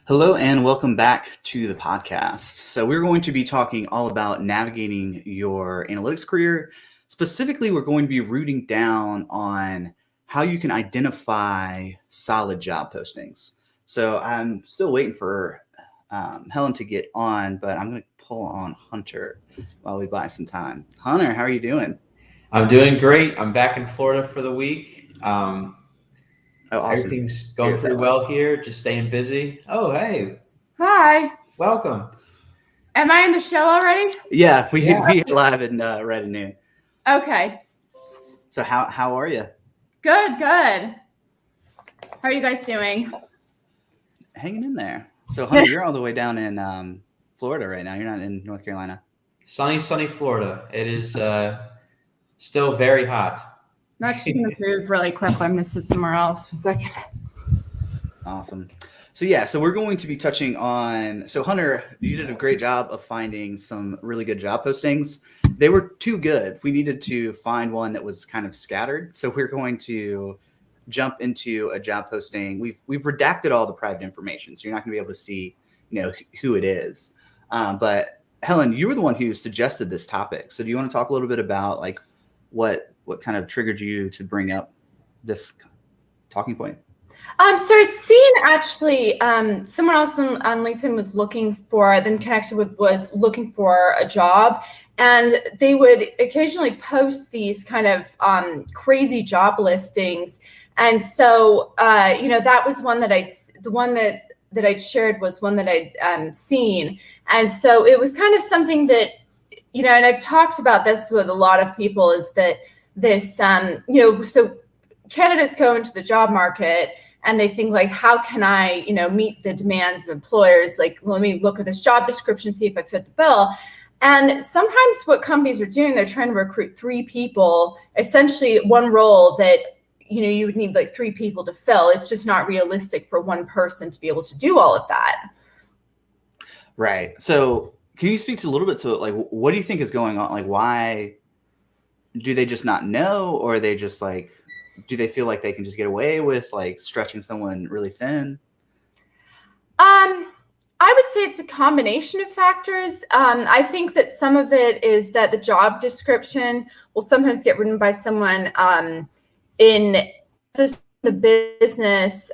Hello and welcome back to the podcast. So we're going to be talking all about navigating your analytics career. Specifically, we're going to be rooting down on how you can identify solid job postings. So I'm still waiting for Helen to get on, but I'm going to pull on Hunter while we buy some time. Hunter, how are you doing? I'm doing great. I'm back in Florida for the week. Awesome. Everything's going pretty well here. Just staying busy. Oh, hey. Hi. Welcome. Am I in the show already? Yeah, we live in right at noon. Okay. So how are you? Good. How are you guys doing? Hanging in there. So Hunter, you're all the way down in Florida right now. You're not in North Carolina. Sunny Florida. It is still very hot. I'm actually going to move really quick. I'm going to sit somewhere else. 1 second. Awesome. So we're going to be touching on, so Hunter, you did a great job of finding some really good job postings. They were too good. We needed to find one that was kind of scattered. So we're going to jump into a job posting. We've redacted all the private information, so you're not going to be able to see, who it is. But Helen, you were the one who suggested this topic. So do you want to talk a little bit about like what kind of triggered you to bring up this talking point? So I'd seen actually someone else on LinkedIn was looking for a job, and they would occasionally post these kind of crazy job listings. And so that was one that I'd shared was one that I'd seen. And so it was kind of something that, and I've talked about this with a lot of people, is that this, so candidates go into the job market and they think like, how can I, meet the demands of employers? Like, let me look at this job description, see if I fit the bill. And sometimes what companies are doing, they're trying to recruit 3 people, essentially one role that, you would need like 3 people to fill. It's just not realistic for one person to be able to do all of that. Right. So can you speak to a little bit to like, what do you think is going on? Like, why do they just not know? Or are they just like, do they feel like they can just get away with like stretching someone really thin? I would say it's a combination of factors. I think that some of it is that the job description will sometimes get written by someone in the business,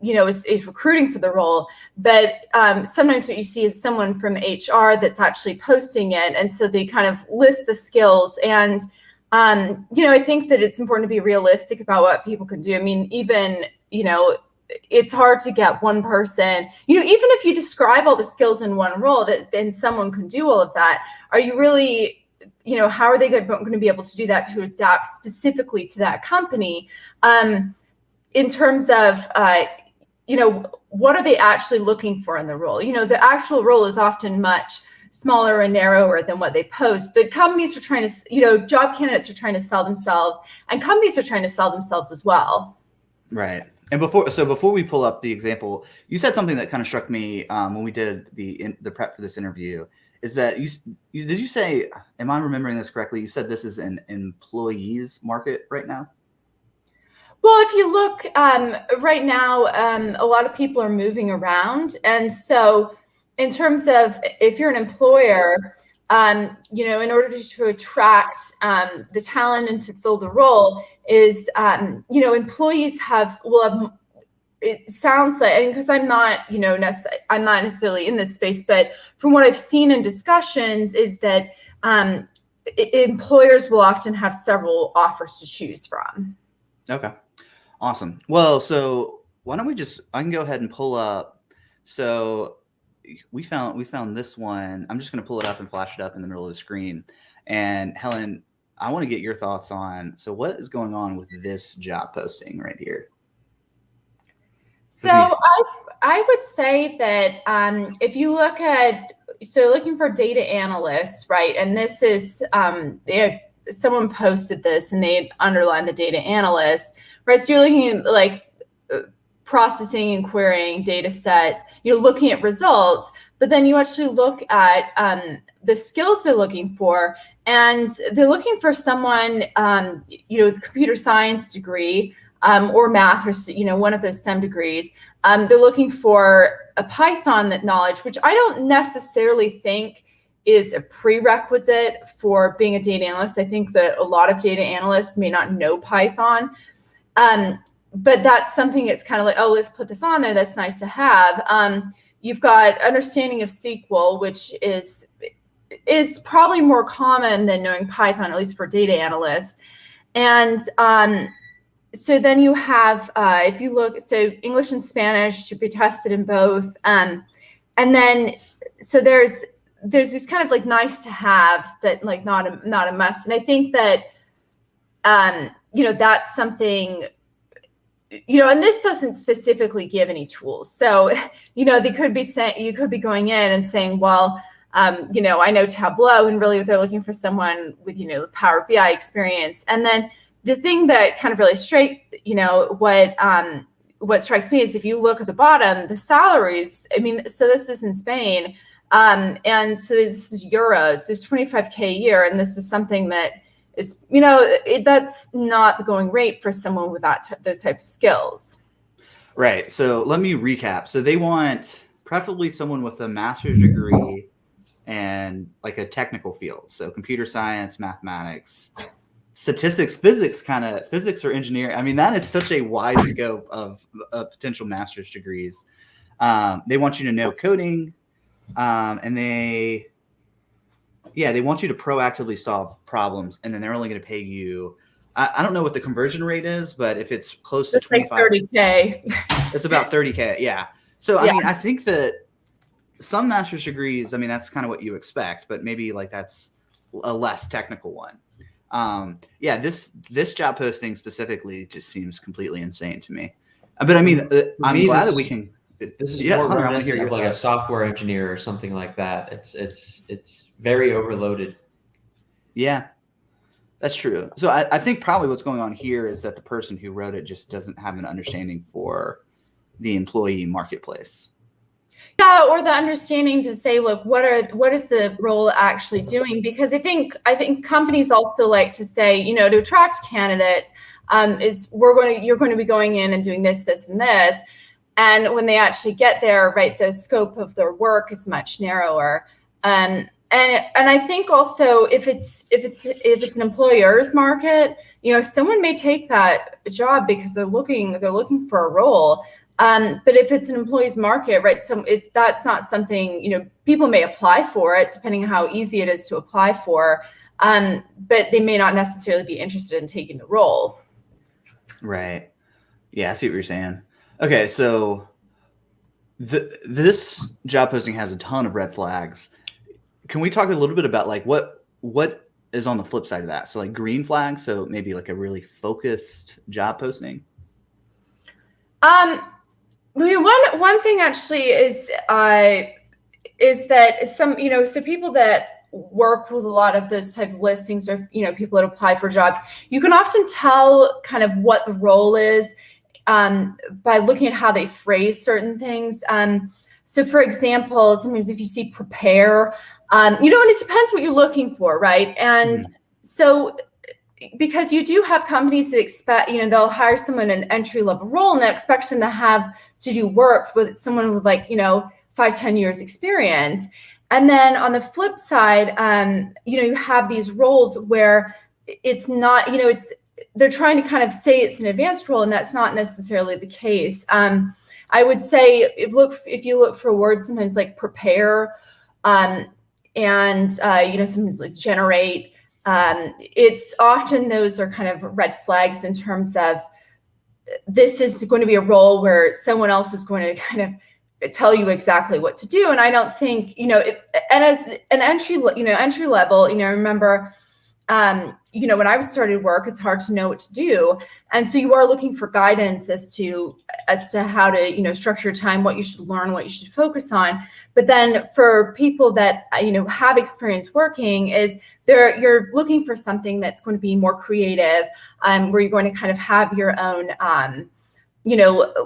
is recruiting for the role. But sometimes what you see is someone from HR that's actually posting it. And so they kind of list the skills. And, I think that it's important to be realistic about what people can do. I mean, even, it's hard to get one person, even if you describe all the skills in one role, that then someone can do all of that. Are you really, how are they going to be able to do that to adapt specifically to that company? In terms of, what are they actually looking for in the role? The actual role is often much smaller and narrower than what they post, but companies are trying to, job candidates are trying to sell themselves, and companies are trying to sell themselves as well. Right. And before we pull up the example, you said something that kind of struck me when we did the prep for this interview, is that did you say, am I remembering this correctly? You said this is an employees market right now? Well, if you look right now, a lot of people are moving around. And so in terms of if you're an employer, in order to attract the talent and to fill the role is, employees will have, it sounds like, and because I'm not, I'm not necessarily in this space, but from what I've seen in discussions is that employers will often have several offers to choose from. Okay. Awesome. Well, so why don't I can go ahead and pull up. So we found this one. I'm just going to pull it up and flash it up in the middle of the screen. And Helen, I want to get your thoughts on, so what is going on with this job posting right here? So I would say that if you look at, so looking for data analysts, right? And this is, someone posted this and they underlined the data analyst, right? So you're looking at like processing and querying data sets, you're looking at results, but then you actually look at the skills they're looking for, and they're looking for someone, with a computer science degree or math or, one of those STEM degrees. They're looking for a Python knowledge, which I don't necessarily think is a prerequisite for being a data analyst. I think that a lot of data analysts may not know Python. But that's something it's kind of like, oh, let's put this on there. That's nice to have. You've got understanding of SQL, which is probably more common than knowing Python, at least for data analysts. And so then you have, if you look, so English and Spanish should be tested in both. And then, so there's these kind of like nice to haves, but like not a must. And I think that, that's something, and this doesn't specifically give any tools. So, they could be saying, you could be going in and saying, well, I know Tableau, and really they're looking for someone with, Power BI experience. And then the thing that kind of really what strikes me is if you look at the bottom, the salaries, so this is in Spain. And so this is euros, there's 25K a year. And this is something that is, that's not the going rate for someone with those type of skills. Right. So let me recap. So they want preferably someone with a master's degree and like a technical field. So computer science, mathematics, statistics, physics or engineering. That is such a wide scope of potential master's degrees. They want you to know coding, and they want you to proactively solve problems, and then they're only going to pay you. I don't know what the conversion rate is, but if it's close to 25, like 30K. It's about 30K. Yeah. So, I think that some master's degrees, that's kind of what you expect, but maybe like that's a less technical one. This job posting specifically just seems completely insane to me. But I'm glad that we can. This is more reminiscent of like a software engineer or something like that. It's very overloaded. Yeah, that's true. So I think probably what's going on here is that the person who wrote it just doesn't have an understanding for the employee marketplace. Yeah, or the understanding to say, look, what is the role actually doing? Because I think companies also like to say, to attract candidates, you're going to be going in and doing this, this, and this. And when they actually get there, right, the scope of their work is much narrower. And I think also if it's an employer's market, someone may take that job because they're looking for a role. But if it's an employee's market, right, that's not something, people may apply for it depending on how easy it is to apply for, but they may not necessarily be interested in taking the role. Right. Yeah, I see what you're saying. Okay, so this job posting has a ton of red flags. Can we talk a little bit about like what is on the flip side of that? So like green flags, so maybe like a really focused job posting. One thing actually is that some, so people that work with a lot of those type of listings or, people that apply for jobs, you can often tell kind of what the role is by looking at how they phrase certain things. So for example, sometimes if you see prepare, and it depends what you're looking for, right? And so because you do have companies that expect, they'll hire someone in an entry-level role and they expect them to do work with someone with 5-10 years experience. And then on the flip side, you have these roles where it's not, they're trying to kind of say it's an advanced role, and that's not necessarily the case. I would say if you look for words sometimes like prepare, and sometimes like generate, it's often those are kind of red flags in terms of this is going to be a role where someone else is going to kind of tell you exactly what to do. And I don't think, and as an entry level, I remember, when I started work, it's hard to know what to do. And so you are looking for guidance as to how to, structure your time, what you should learn, what you should focus on. But then for people that, have experience working you're looking for something that's going to be more creative, where you're going to kind of have your own,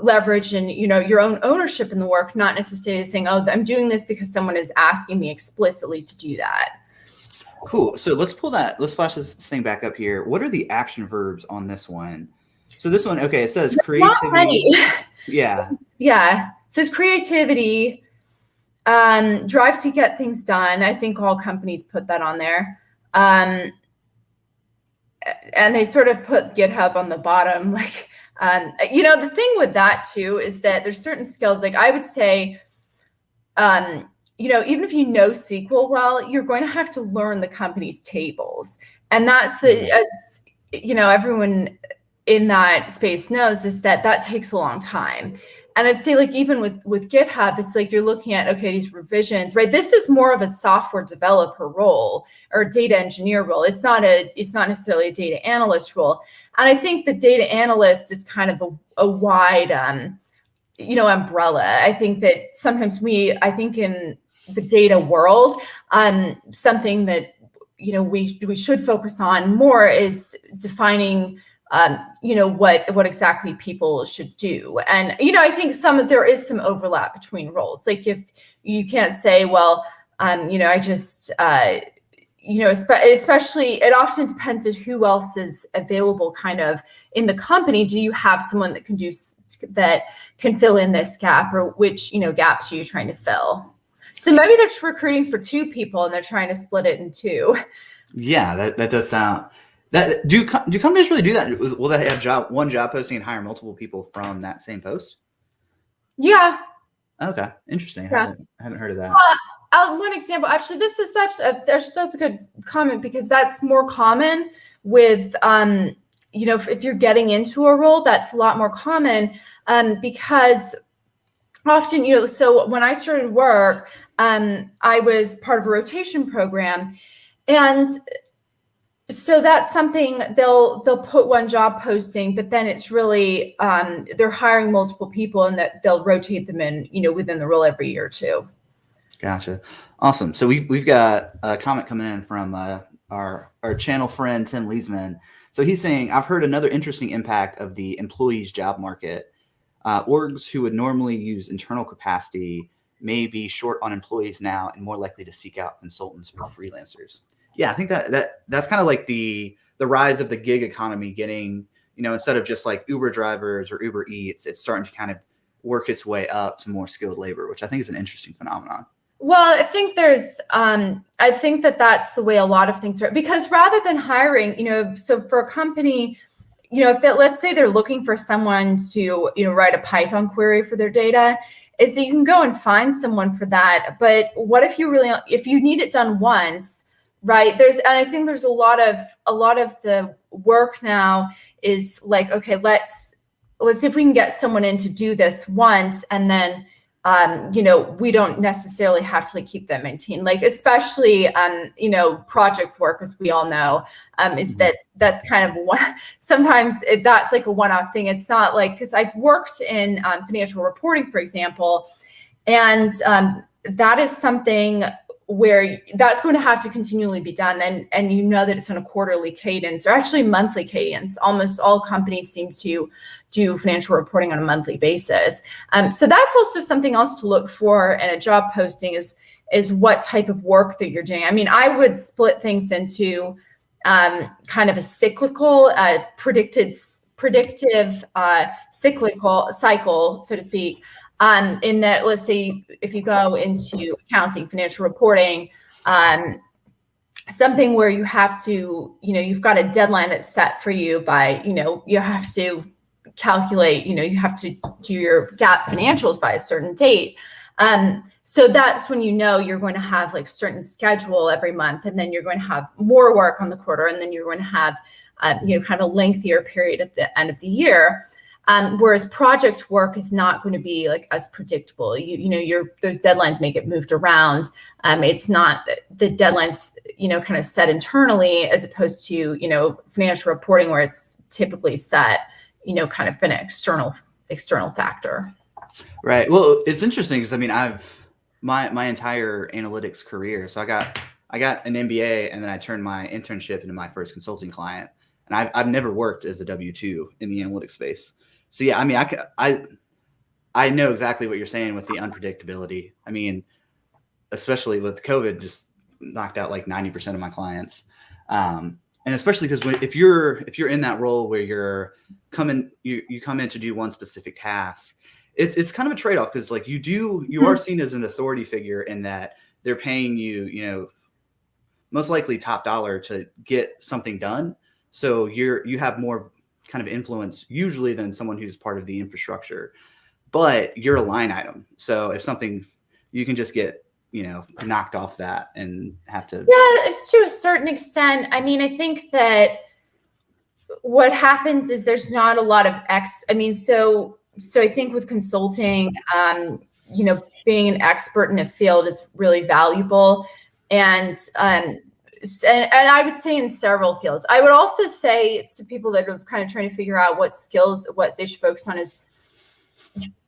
leverage and, your own ownership in the work, not necessarily saying, oh, I'm doing this because someone is asking me explicitly to do that. Cool. So let's flash this thing back up here. What are the action verbs on this one? So this one, okay, it says creativity. Yeah. So it's creativity, drive to get things done. I think all companies put that on there. And they sort of put GitHub on the bottom. Like, the thing with that too is that there's certain skills, like I would say, even if you know SQL well, you're going to have to learn the company's tables. And that's, as everyone in that space knows, is that takes a long time. And I'd say, like, even with GitHub, it's like you're looking at, okay, these revisions, right? This is more of a software developer role or a data engineer role. It's not necessarily a data analyst role. And I think the data analyst is kind of a wide, umbrella. I think that sometimes I think in the data world, something that, we should focus on more is defining what exactly people should do. And, I think there is some overlap between roles. Like, if you can't say, well, I just, especially, it often depends on who else is available kind of in the company. Do you have someone that can fill in this gap, or which, gaps are you trying to fill? So maybe they're recruiting for 2 people and they're trying to split it in 2. Yeah, that does sound. That do companies really do that? Will they have one job posting and hire multiple people from that same post? Yeah. Okay, interesting. Yeah. I haven't heard of that. One example, actually, this is that's a good comment, because that's more common with if you're getting into a role, that's a lot more common, because often, so when I started work, I was part of a rotation program, and so that's something they'll put one job posting, but then it's really they're hiring multiple people, and that they'll rotate them in, within the role every year or 2. Gotcha. Awesome. So we've got a comment coming in from our channel friend Tim Leesman. So he's saying, I've heard another interesting impact of the employees' job market. Orgs who would normally use internal capacity may be short on employees now and more likely to seek out consultants or freelancers. Yeah, I think that's kind of like the rise of the gig economy getting, instead of just like Uber drivers or Uber Eats, it's starting to kind of work its way up to more skilled labor, which I think is an interesting phenomenon. Well, I think I think that's the way a lot of things are, because rather than hiring, so for a company, let's say they're looking for someone to, write a Python query for their data, is that you can go and find someone for that. But what if you need it done once, right? And I think there's a lot of the work now is like, okay, let's see if we can get someone in to do this once, and then we don't necessarily have to keep them maintained, especially project work, as we all know, is that's kind of sometimes that's like a one-off thing. It's not because I've worked in financial reporting, for example, and that is something where that's going to have to continually be done. And that it's on a quarterly cadence, or actually monthly cadence. Almost all companies seem to do financial reporting on a monthly basis. So that's also something else to look for in a job posting is what type of work that you're doing. I mean, I would split things into kind of a cyclical, predictive cyclical cycle, so to speak. In that, let's say if you go into accounting, financial reporting, something where you have to, you've got a deadline that's set for you by, you have to calculate, you have to do your GAAP financials by a certain date. So that's when you're going to have certain schedule every month, and then you're going to have more work on the quarter, and then you're going to have, kind of a lengthier period at the end of the year. Whereas project work is not going to be as predictable. Those deadlines may get moved around. It's not the deadlines, kind of set internally, as opposed to, financial reporting, where it's typically set, kind of an external factor. Right. Well, it's interesting because I've my entire analytics career. So I got an MBA, and then I turned my internship into my first consulting client. And I've never worked as a W-2 in the analytics space. So yeah, I know exactly what you're saying with the unpredictability. Especially with COVID, just knocked out 90% of my clients, and especially because if you're in that role where you come in to do one specific task, it's kind of a trade-off, because like you are seen as an authority figure in that they're paying you, you know, most likely top dollar to get something done. So you have more kind of influence usually than someone who's part of the infrastructure, but you're a line item. So if something, you can just get, you know, knocked off that and have to. Yeah, it's to a certain extent. I mean, I think that what happens is there's not a lot of so I think with consulting, you know, being an expert in a field is really valuable. And I would say in several fields. I would also say to people that are kind of trying to figure out what skills, what they should focus on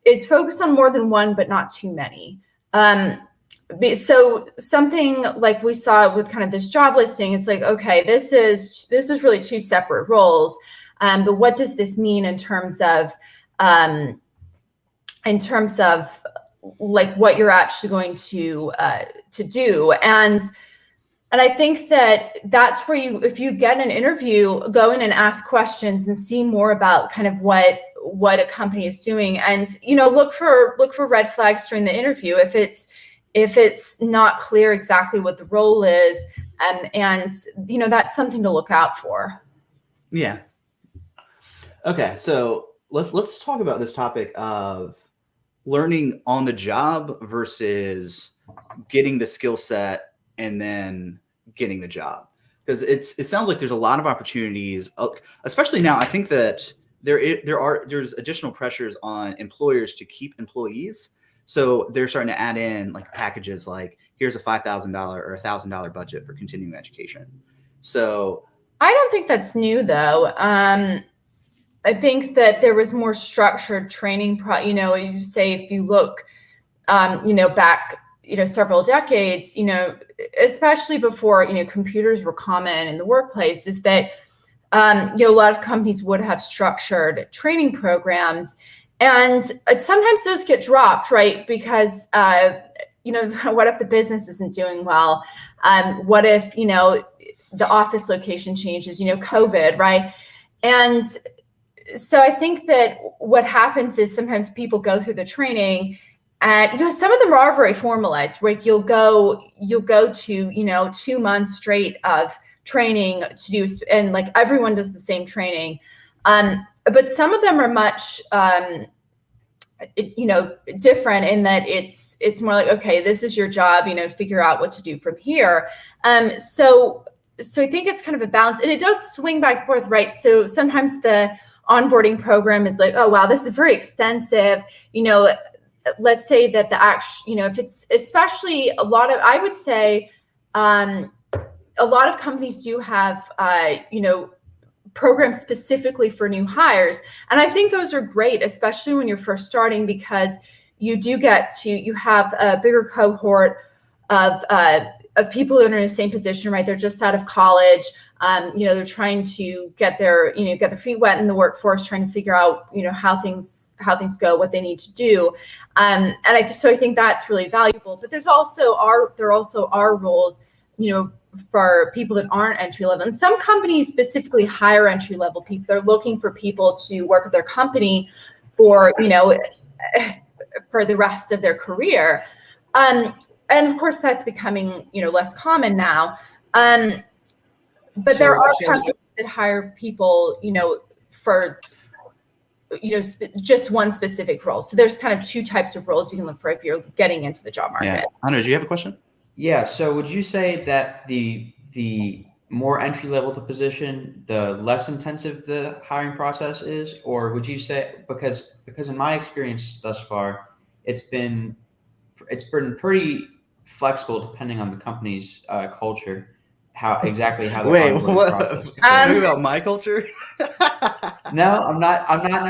is focus on more than one, but not too many. So something like we saw with kind of this job listing, it's like, okay, this is really two separate roles. But what does this mean in terms of like what you're actually going to do? And I think that that's where if you get an interview, go in and ask questions and see more about kind of what a company is doing, and, you know, look for red flags during the interview if it's not clear exactly what the role is, and you know, that's something to look out for. Yeah. Okay, so let's talk about this topic of learning on the job versus getting the skill set and then getting the job, because it sounds like there's a lot of opportunities, especially now. I think that there's additional pressures on employers to keep employees, so they're starting to add in like packages like, here's a $5,000 or $1,000 budget for continuing education. So I don't think that's new though. I think that there was more structured training. You know, you say if you look, you know, back, you know, several decades, you know, especially before, you know, computers were common in the workplace, is that, you know, a lot of companies would have structured training programs, and sometimes those get dropped, right? Because, you know, what if the business isn't doing well? What if, you know, the office location changes, you know, COVID, right? And so I think that what happens is sometimes people go through the training, and, you know, some of them are very formalized, right? You'll go to, you know, 2 months straight of training to do, and like everyone does the same training. But some of them are much, you know, different in that it's more like, okay, this is your job, you know, figure out what to do from here. So I think it's kind of a balance, and it does swing back and forth, right? So sometimes the onboarding program is like, oh, wow, this is very extensive. You know, let's say that you know, if it's especially I would say, a lot of companies do have, you know, programs specifically for new hires. And I think those are great, especially when you're first starting, because you have a bigger cohort of people that are in the same position, right? They're just out of college. You know, they're trying to get their feet wet in the workforce, trying to figure out, you know, how things go, what they need to do. And I think that's really valuable. But there also are roles, you know, for people that aren't entry level. And some companies specifically hire entry level people. They're looking for people to work with their company for, you know, for the rest of their career. And of course that's becoming, you know, less common now. But there are companies that hire people, you know, for, you know, just one specific role. So there's kind of two types of roles you can look for if you're getting into the job market. Yeah. Hunter, do you have a question? Yeah. So would you say that the more entry level the position, the less intensive the hiring process is? Or would you say, because in my experience thus far, it's been pretty flexible depending on the company's culture, how the onboarding process. Talking about my culture? No, I'm not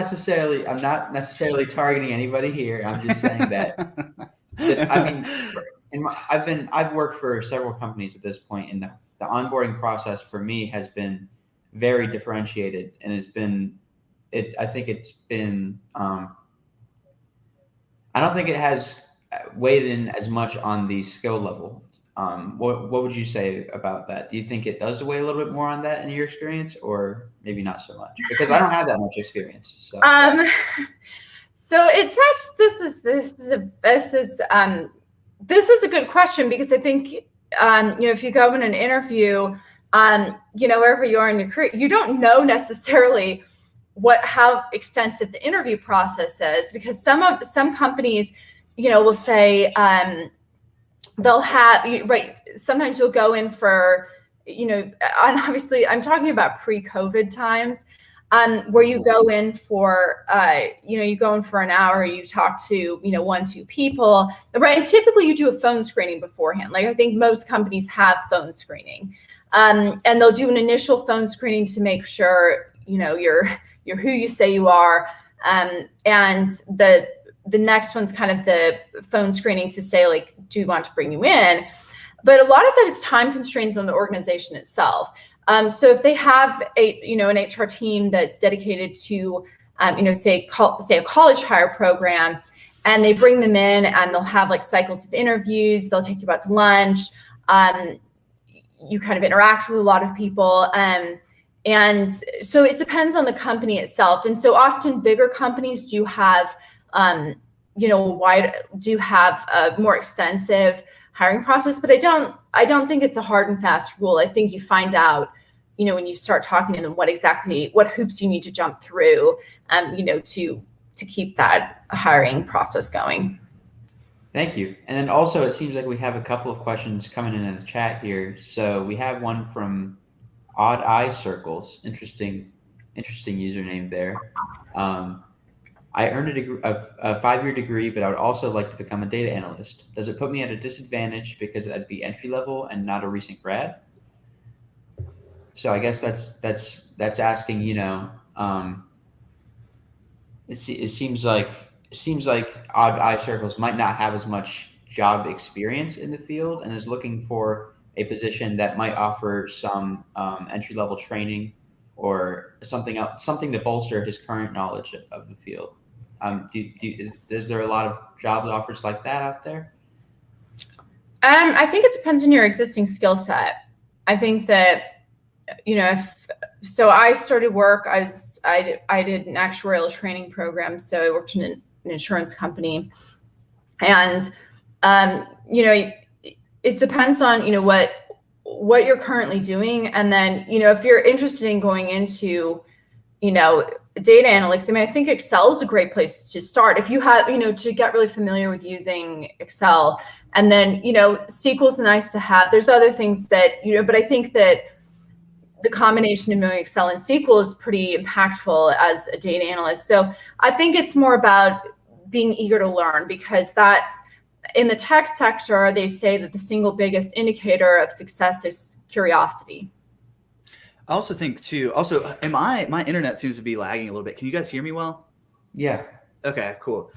necessarily targeting anybody here. I'm just saying that I mean, I've worked for several companies at this point, and the onboarding process for me has been very differentiated, and I think it's been I don't think it has weighed in as much on the skill level. What would you say about that? Do you think it does weigh a little bit more on that in your experience, or maybe not so much? Because I don't have that much experience. So. So it's actually this is a good question, because I think if you go in an interview, wherever you are in your career, you don't know necessarily how extensive the interview process is, because some companies, will say they'll have right. Sometimes you'll go in for, and obviously I'm talking about pre-COVID times. Where you go in for, you go in for an hour, you talk to, 1-2 people, right? And typically you do a phone screening beforehand. Like, I think most companies have phone screening, and they'll do an initial phone screening to make sure, you're who you say you are. And the next one's kind of the phone screening to say, like, do you want to bring you in? But a lot of that is time constraints on the organization itself. So if they have an HR team that's dedicated to, say a college hire program, and they bring them in and they'll have like cycles of interviews, they'll take you out to lunch, you kind of interact with a lot of people. And so it depends on the company itself. And so often bigger companies do have, a more extensive hiring process, but I don't think it's a hard and fast rule. I think you find out, when you start talking to them, what hoops you need to jump through, to keep that hiring process going. Thank you. And then also, it seems like we have a couple of questions coming in the chat here. So we have one from Odd Eye Circles. Interesting username there. I earned a 5-year degree, but I would also like to become a data analyst. Does it put me at a disadvantage because I'd be entry level and not a recent grad? So I guess that's asking, it seems like Odd Eye Circles might not have as much job experience in the field and is looking for a position that might offer some entry level training or something else, something to bolster his current knowledge of the field. Is there a lot of job offers like that out there? I think it depends on your existing skill set. I think that, so I started work, I did an actuarial training program. So I worked in an insurance company, and, it depends on, what you're currently doing. And then, if you're interested in going into, data analytics, I think Excel is a great place to start. If you have, to get really familiar with using Excel, and then, SQL is nice to have. There's other things that, but I think that the combination of knowing Excel and SQL is pretty impactful as a data analyst. So I think it's more about being eager to learn, because that's, in the tech sector, they say that the single biggest indicator of success is curiosity. I also think too, my internet seems to be lagging a little bit. Can you guys hear me well? Yeah. Okay, cool.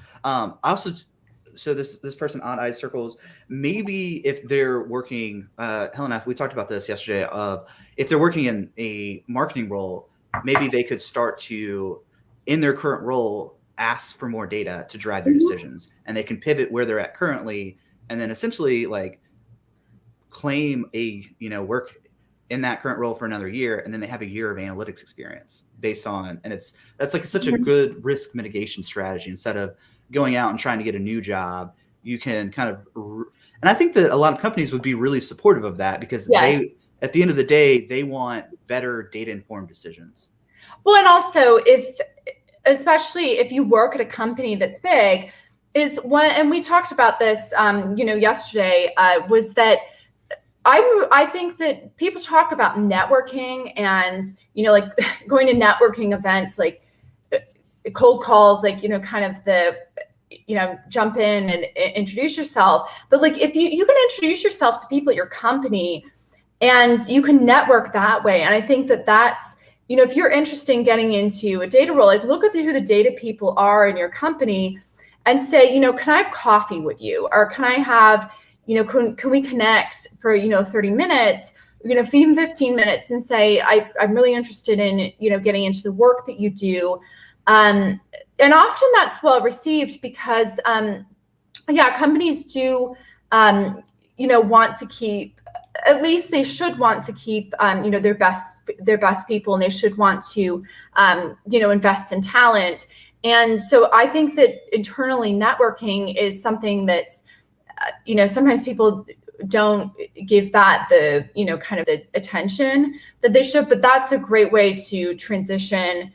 So this person, Odd Eye Circles, maybe if they're working, Helen, we talked about this yesterday, of if they're working in a marketing role, maybe they could start to, in their current role, ask for more data to drive their decisions, and they can pivot where they're at currently, and then essentially like claim work in that current role for another year, and then they have a year of analytics experience based on, and that's like such a good risk mitigation strategy. Instead of going out and trying to get a new job, you can kind of, and I think that a lot of companies would be really supportive of that, because they, at the end of the day, they want better data informed decisions. Well, and also especially if you work at a company that's big, and we talked about this, yesterday, was that I think that people talk about networking and, like going to networking events, like cold calls, like, kind of the, jump in and introduce yourself. But like, if you can introduce yourself to people at your company and you can network that way. And I think that that's, if you're interested in getting into a data role, like look at who the data people are in your company and say, can I have coffee with you? Or can I have, can we connect for, 30 minutes, even 15 minutes, and say, I'm really interested in, getting into the work that you do. And often that's well received, because, companies do, want to keep, at least they should want to keep, their best people, and they should want to, invest in talent. And so I think that internally networking is something that's, sometimes people don't give that the, kind of the attention that they should, but that's a great way to transition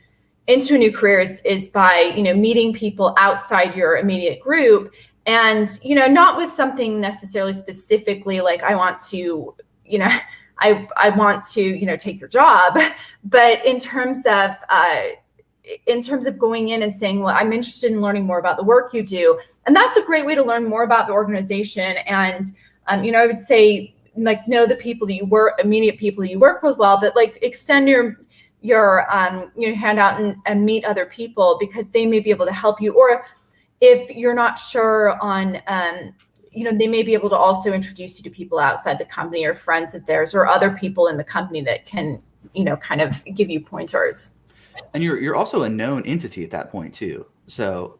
into a new career is by, meeting people outside your immediate group. And, not with something necessarily specifically like I want to, I want to, take your job, but in terms of going in and saying, well, I'm interested in learning more about the work you do. And that's a great way to learn more about the organization. And, I would say, like, know the people that immediate people you work with well, but like extend your hand out and meet other people, because they may be able to help you. Or if you're not sure on, they may be able to also introduce you to people outside the company or friends of theirs or other people in the company that can, kind of give you pointers. And you're also a known entity at that point too. So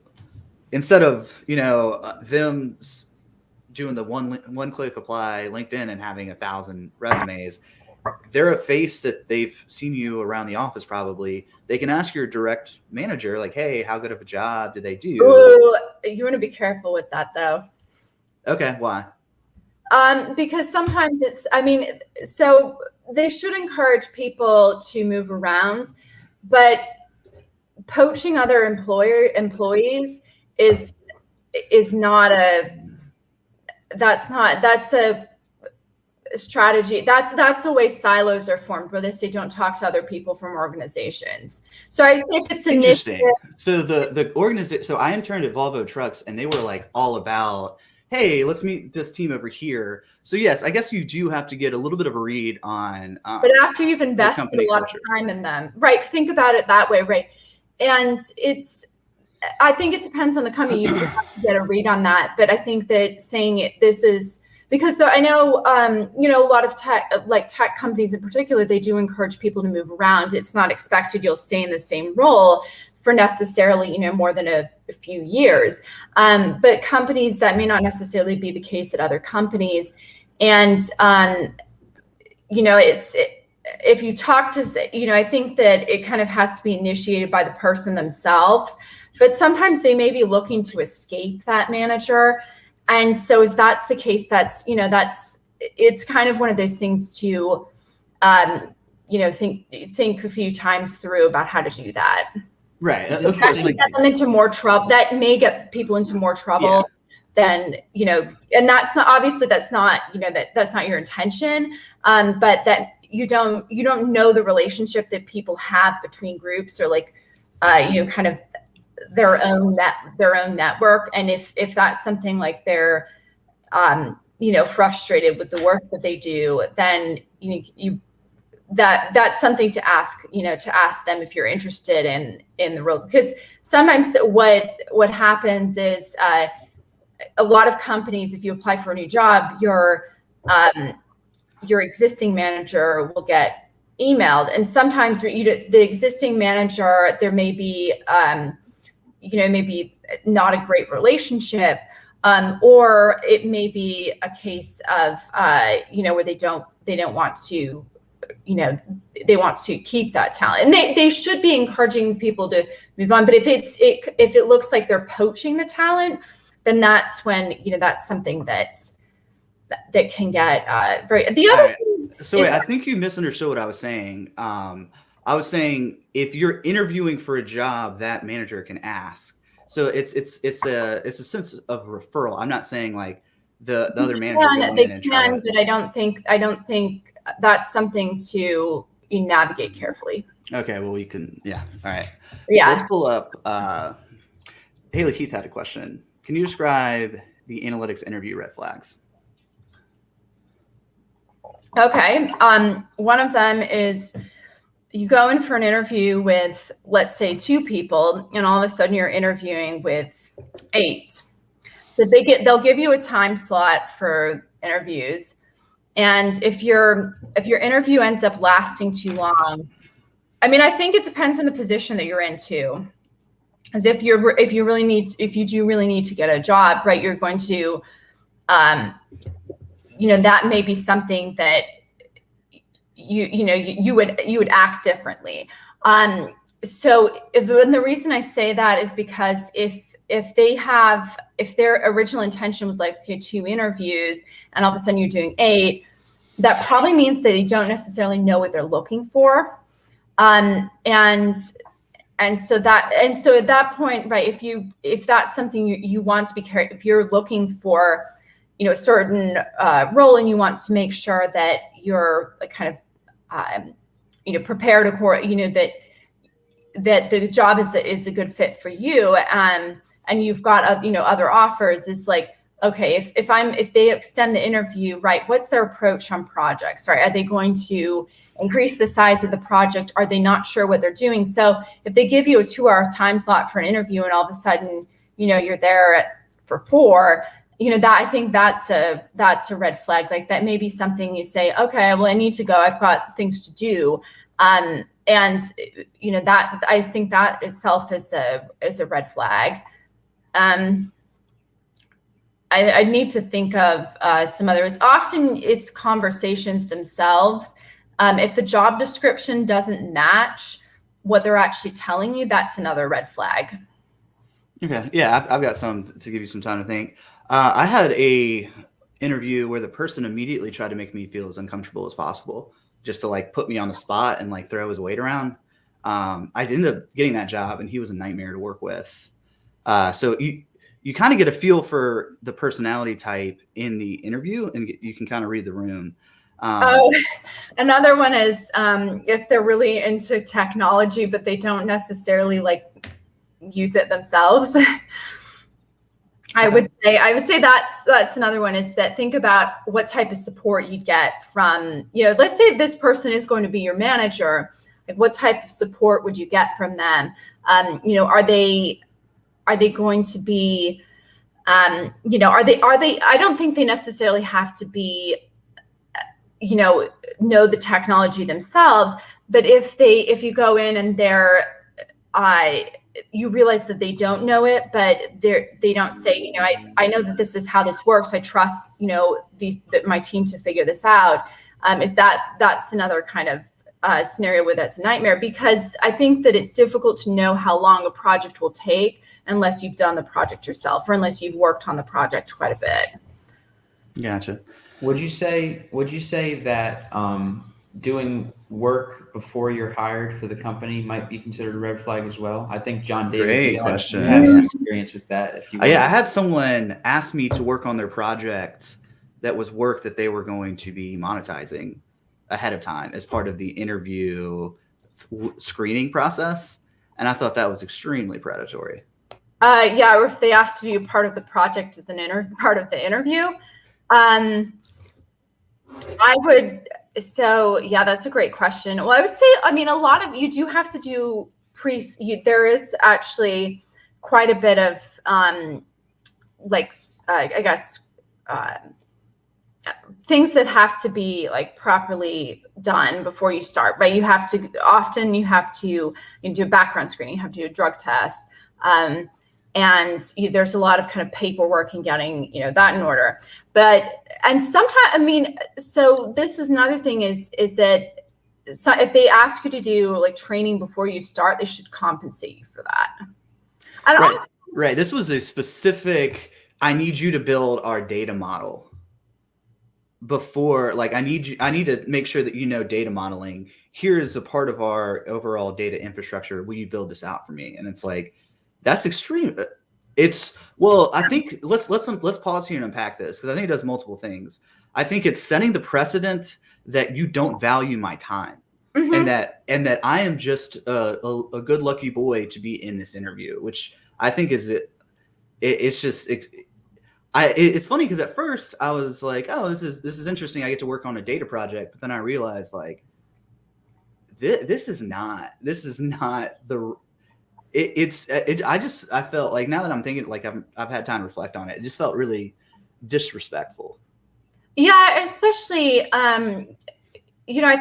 instead of, them doing the one click apply LinkedIn and having 1,000 resumes, they're a face that they've seen you around the office. Probably they can ask your direct manager, like, hey, how good of a job do they do? Ooh, you want to be careful with that though. Okay, why? Because sometimes so they should encourage people to move around, but poaching other employees is not that's a strategy. That's the way silos are formed, where they say don't talk to other people from organizations. So I say if it's interesting. initiative. So the organization. So I interned at Volvo Trucks, and they were like all about, hey, let's meet this team over here. So yes, I guess you do have to get a little bit of a read on. But after you've invested a lot of time in them, right? Think about it that way, right? And I think it depends on the company. You have to get a read on that. But I think that because I know, a lot of tech companies in particular, they do encourage people to move around. It's not expected you'll stay in the same role for necessarily, more than a few years. But companies, that may not necessarily be the case at other companies. And, if you talk to, I think that it kind of has to be initiated by the person themselves. But sometimes they may be looking to escape that manager. And so if that's the case, it's kind of one of those things to, think a few times through about how to do that. Right. Of course. That may get people into more trouble than, and that's not, that's not your intention. But that you don't know the relationship that people have between groups, or like, kind of their own network. And if that's something like they're, frustrated with the work that they do, then that's something to ask them if you're interested in the role. Because sometimes what happens is a lot of companies, if you apply for a new job, your existing manager will get emailed, and sometimes the existing manager, there may be maybe not a great relationship, or it may be a case of where they don't want to, they want to keep that talent, and they should be encouraging people to move on. But if it looks like they're poaching the talent, then that's when that's something that can get very. The other thing. So wait, I think you misunderstood what I was saying. I was saying if you're interviewing for a job, that manager can ask. So it's a sense of referral. I'm not saying like the other manager. They can, but I don't think that's something to navigate carefully. Okay, well we can. Yeah. All right. Yeah. So let's pull up. Haley Keith had a question. Can you describe the analytics interview red flags? Okay. One of them is you go in for an interview with, let's say, 2 people, and all of a sudden you're interviewing with 8. So they'll give you a time slot for interviews, and if your interview ends up lasting too long, I think it depends on the position that you're in too. Because if you do really need to get a job, right, you're going to, that may be something that you would act differently. and the reason I say that is because if their original intention was like, okay, 2 interviews, and all of a sudden you're doing 8, that probably means that they don't necessarily know what they're looking for. And so at that point, right, if that's something you want to be carried, if you're looking for, a certain role, and you want to make sure that you're like kind of prepared that the job is a good fit for you, and you've got other offers, is like, okay, if they extend the interview, right, what's their approach on projects, right? Are they going to increase the size of the project? Are they not sure what they're doing? So if they give you a 2-hour time slot for an interview, and all of a sudden, you're there for 4, that, I think that's a red flag. Like, that may be something you say, okay, well, I need to go, I've got things to do. And that, I think that itself is a red flag. I need to think of some others. Often it's conversations themselves. If the job description doesn't match what they're actually telling you, that's another red flag. Okay. Yeah, I've got some to give you some time to think. I had a interview where the person immediately tried to make me feel as uncomfortable as possible, just to like put me on the spot and like throw his weight around. I ended up getting that job, and he was a nightmare to work with. So you kind of get a feel for the personality type in the interview, and you can kind of read the room. Another one is if they're really into technology, but they don't necessarily like use it themselves. I would say that's another one, is that think about what type of support you'd get from, let's say this person is going to be your manager. Like, what type of support would you get from them? Are they going to be, are they, I don't think they necessarily have to be, know the technology themselves, but if you go in and you realize that they don't know it, but they don't say, I know that this is how this works. I trust, my team to figure this out. That's another kind of scenario where that's a nightmare, because I think that it's difficult to know how long a project will take unless you've done the project yourself, or unless you've worked on the project quite a bit. Gotcha. Would you say that doing work before you're hired for the company might be considered a red flag as well? I think John David, Great you question. have some experience with that. If you I had someone ask me to work on their project that was work that they were going to be monetizing ahead of time as part of the interview screening process, and I thought that was extremely predatory. Or if they asked you to be part of the project as part of the interview. That's a great question. Well, I would say, a lot of you do have to do there is actually quite a bit of things that have to be like properly done before you start, right? You have to do a background screening, you have to do a drug test. There's a lot of kind of paperwork and getting, that in order. And sometimes, so this is another thing is that if they ask you to do like training before you start, they should compensate you for that. Right. This was a specific, I need you to build our data model before, like, I need to make sure that data modeling. Here's a part of our overall data infrastructure. Will you build this out for me? And it's like, that's extreme. I think let's pause here and unpack this, because I think it does multiple things. I think it's setting the precedent that you don't value my time, and that I am just a good lucky boy to be in this interview, which I think is it's funny, because at first I was like, oh, this is interesting. I get to work on a data project, but then I realized like this is not the. I felt like, now that I'm thinking, like I've had time to reflect on it, it just felt really disrespectful. Yeah, especially, I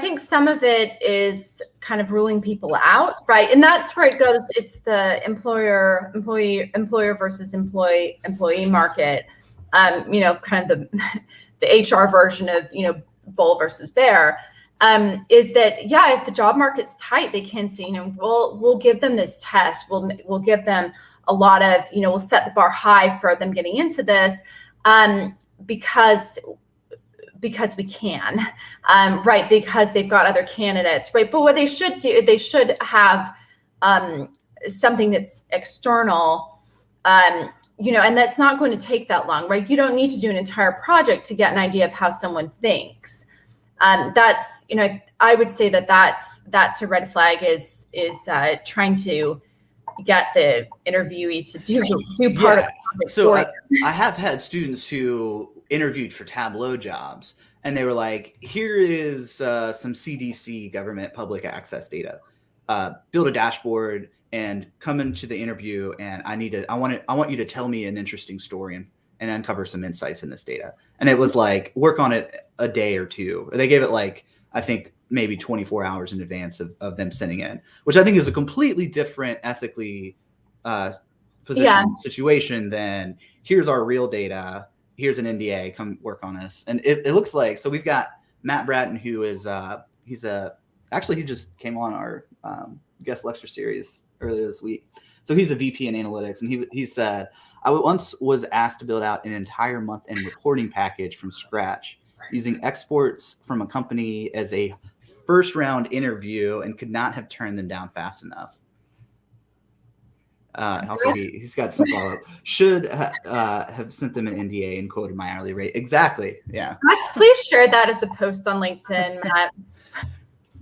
think some of it is kind of ruling people out, right? And that's where it goes. It's the employer versus employee market, kind of the HR version of, bull versus bear. is that, yeah, if the job market's tight, they can say, we'll give them this test. We'll give them a lot of, we'll set the bar high for them getting into this, because we can, right? Because they've got other candidates, right? But what they should do, they should have something that's external, and that's not going to take that long, right? You don't need to do an entire project to get an idea of how someone thinks. That's, I would say that's a red flag, is trying to get the interviewee to do part of the project. So I have had students who interviewed for Tableau jobs, and they were like, here is some CDC government public access data. Build a dashboard and come into the interview, and I want you to tell me an interesting story and uncover some insights in this data. And it was like, work on it a day or two. They gave it like, I think maybe 24 hours in advance of them sending in, which I think is a completely different ethically situation than here's our real data. Here's an NDA, come work on this. And it looks like, so we've got Matt Bratton, who is, actually he just came on our guest lecture series earlier this week. So he's a VP in analytics, and he said, I once was asked to build out an entire month-end reporting package from scratch using exports from a company as a first round interview and could not have turned them down fast enough. Also, he's got some follow-up. Should have sent them an NDA and quoted my hourly rate. Exactly. Yeah. Please share that as a post on LinkedIn, Matt.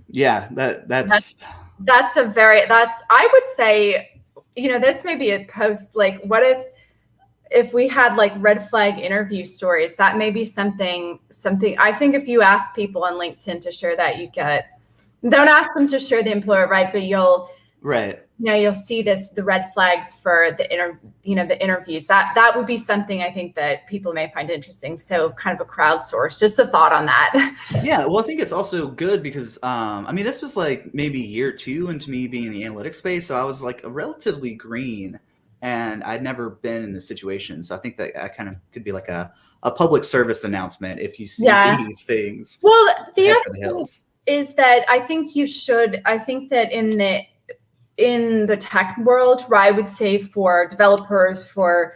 Yeah, that's I would say, this may be a post, like, what if we had like red flag interview stories? That may be something I think if you ask people on LinkedIn to share that, don't ask them to share the employer, right? But you'll see the red flags for the interviews. That would be something I think that people may find interesting. So kind of a crowdsource, just a thought on that. Yeah, well, I think it's also good because, this was like maybe year 2 into me being in the analytics space. So I was like relatively green, and I'd never been in this situation. So I think that I kind of could be like a public service announcement if you see these things. Well, the other thing is that I think that in the tech world, right, I would say for developers, for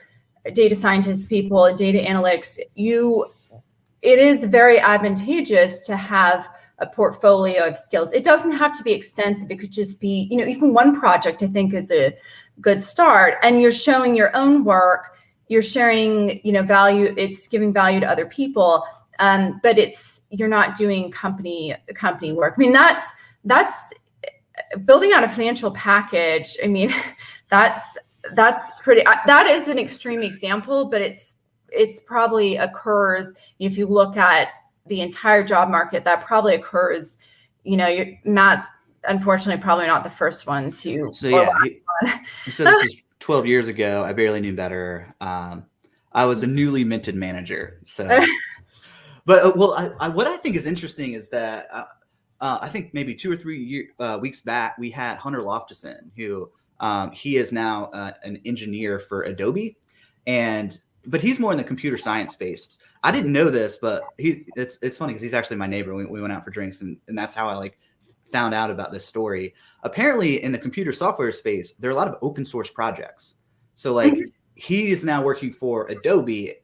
data scientists, people, data analytics, it is very advantageous to have a portfolio of skills. It doesn't have to be extensive. It could just be, even one project, I think, is a good start. And you're showing your own work, you're sharing, value, it's giving value to other people. But you're not doing company work. That's building out a financial package. That's pretty, that is an extreme example, but it's probably occurs, if you look at the entire job market, that probably occurs, Matt's unfortunately probably not the first one to. So yeah, he said this was 12 years ago. I barely knew better. I was a newly minted manager. So, but what I think is interesting is that I think maybe 2 or 3 weeks back, we had Hunter Loftuson, who he is now an engineer for Adobe, but he's more in the computer science space. I didn't know this, but it's funny because he's actually my neighbor. We went out for drinks, and that's how I found out about this story. Apparently, in the computer software space, there are a lot of open source projects. So he is now working for Adobe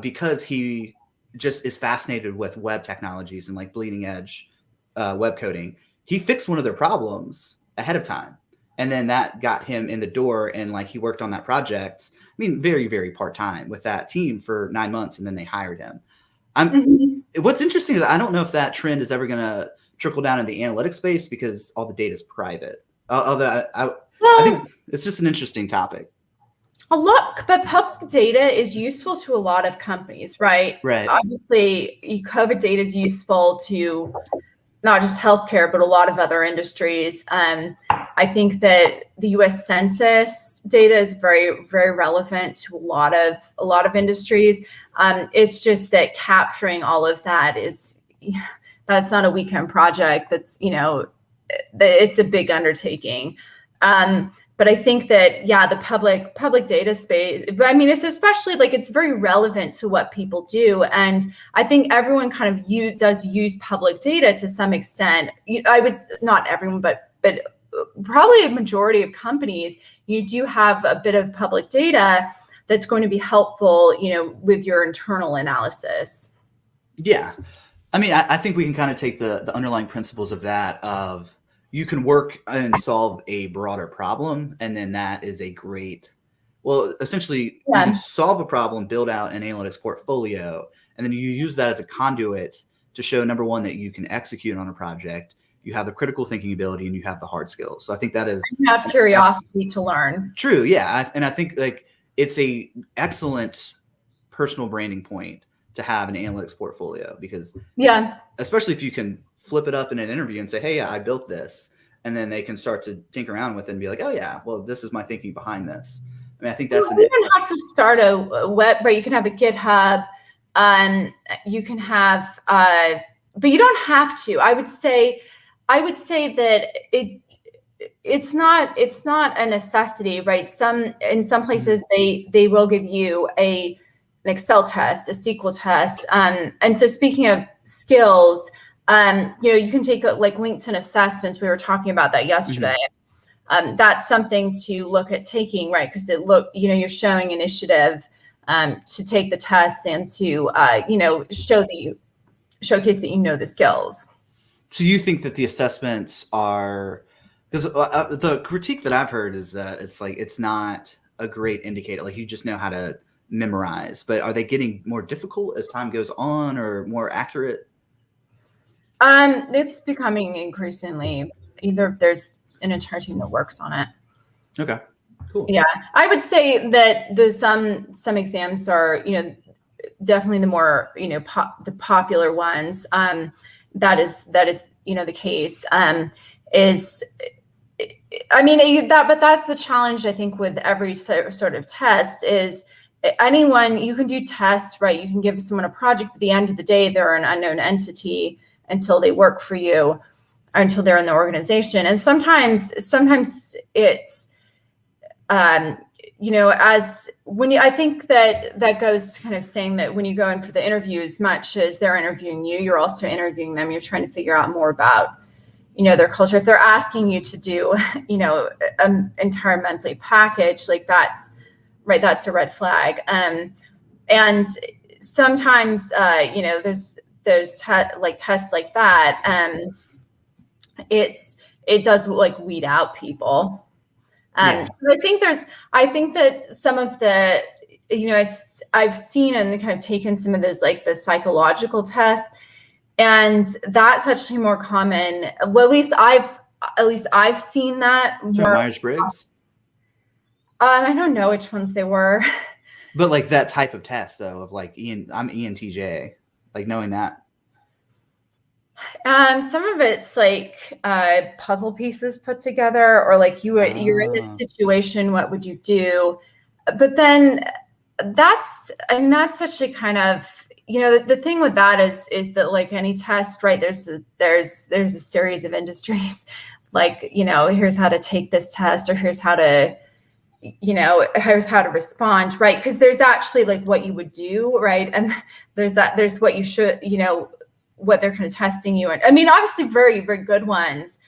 because he just is fascinated with web technologies and bleeding edge web coding. He fixed one of their problems ahead of time, and then that got him in the door, and he worked on that project. Very, very part-time with that team for 9 months, and then they hired him. What's interesting is I don't know if that trend is ever going to trickle down in the analytics space because all the data is private. Although I think it's just an interesting topic. But public data is useful to a lot of companies, right? Right. Obviously, COVID data is useful to not just healthcare, but a lot of other industries. I think that the U.S. Census data is very, very relevant to a lot of industries. It's just that capturing all of that that's not a weekend project. That's it's a big undertaking. but I think that, yeah, the public data space, but I mean, it's especially like, it's very relevant to what people do. And I think everyone kind of does use public data to some extent. Not everyone, but probably a majority of companies, you do have a bit of public data that's going to be helpful, with your internal analysis. Yeah. I mean, I think we can kind of take the underlying principles of that, of you can work and solve a broader problem. And then that is a great, essentially you can solve a problem, build out an analytics portfolio, and then you use that as a conduit to show, number one, that you can execute on a project. You have the critical thinking ability and you have the hard skills. So I think that is, you have curiosity to learn. True. Yeah. And I think like it's a excellent personal branding point to have an analytics portfolio, because especially if you can flip it up in an interview and say, hey, I built this, and then they can start to tinker around with it and be like, oh yeah, well, this is my thinking behind this. I mean, I think that's you don't have to start a web, right? You can have a GitHub, you can have, but you don't have to. I would say that it's not a necessity, right? In some places they will give you an Excel test, a SQL test, and so speaking of skills, you can take like LinkedIn assessments. We were talking about that yesterday. That's something to look at taking, right? Because you're showing initiative to take the tests and to showcase that you know the skills. So you think that the assessments are, because the critique that I've heard is that it's not a great indicator. Like you just know how to memorize, but are they getting more difficult as time goes on, or more accurate? It's becoming increasingly, either there's an entire team that works on it. Okay, cool. Yeah, I would say that some exams are, definitely the more, the popular ones. That is, the case. But that's the challenge, I think, with every sort of test is you can do tests, right? You can give someone a project, but at the end of the day, they're an unknown entity until they work for you, or until they're in the organization. And sometimes it's, I think that goes kind of saying that when you go in for the interview, as much as they're interviewing you, you're also interviewing them. You're trying to figure out more about, their culture. If they're asking you to do, an entire monthly package, like that's right, that's a red flag. And sometimes, there's tests like that. It does like weed out people. I think that some of the, I've seen and kind of taken some of those, like the psychological tests, and that's actually more common. Well, at least I've seen that more. Myers-Briggs? I don't know which ones they were. But like that type of test though, of like I'm ENTJ, like knowing that. Some of it's like puzzle pieces put together, or like you're in this situation, what would you do? But then that's such a kind of, the thing with that is that like any test, right? There's a series of industries, like, here's how to take this test, or here's how to respond, right? Because there's actually like what you would do, right? And there's what you should, what they're kind of testing you. And I mean, obviously very, very good ones,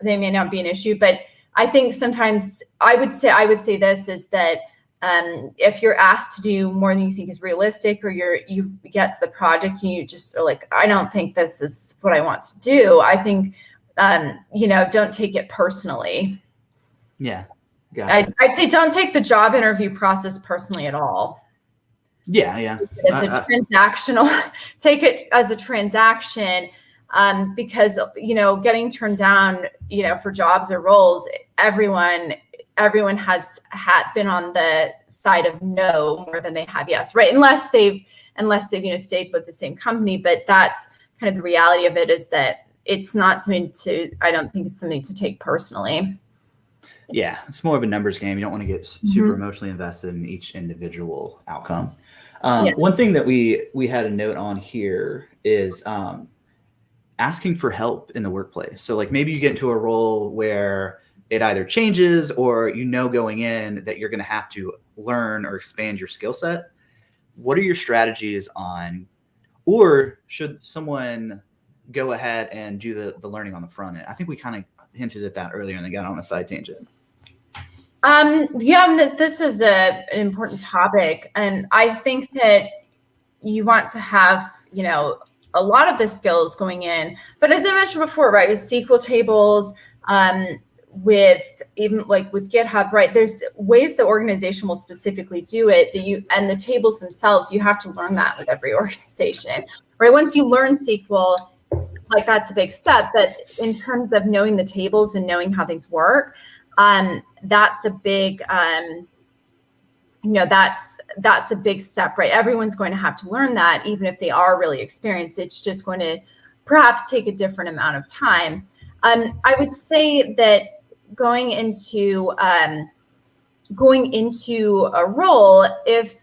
they may not be an issue, but I think sometimes I would say this is that if you're asked to do more than you think is realistic, or you get to the project and you just are like, I don't think this is what I want to do, I think, don't take it personally. Yeah. Gotcha. I'd say don't take the job interview process personally at all. Yeah. It's a transactional, take it as a transaction, because, getting turned down, for jobs or roles, everyone has been on the side of no more than they have yes, right? Unless they've stayed with the same company. But that's kind of the reality of it, is that it's not something I don't think it's something to take personally. Yeah, it's more of a numbers game. You don't want to get super emotionally invested in each individual outcome. One thing that we had a note on here is asking for help in the workplace. So like maybe you get into a role where it either changes or going in that you're going to have to learn or expand your skill set. What are your strategies on, or should someone go ahead and do the learning on the front end? I think we kind of hinted at that earlier and then got on a side tangent. This is an important topic, and I think that you want to have, a lot of the skills going in. But as I mentioned before, right, with SQL tables, with even like with GitHub, right, there's ways the organization will specifically do it and the tables themselves, you have to learn that with every organization, right? Once you learn SQL, like that's a big step. But in terms of knowing the tables and knowing how things work, that's a big, that's a big step, right? Everyone's going to have to learn that, even if they are really experienced. It's just going to perhaps take a different amount of time. I would say that going into a role, if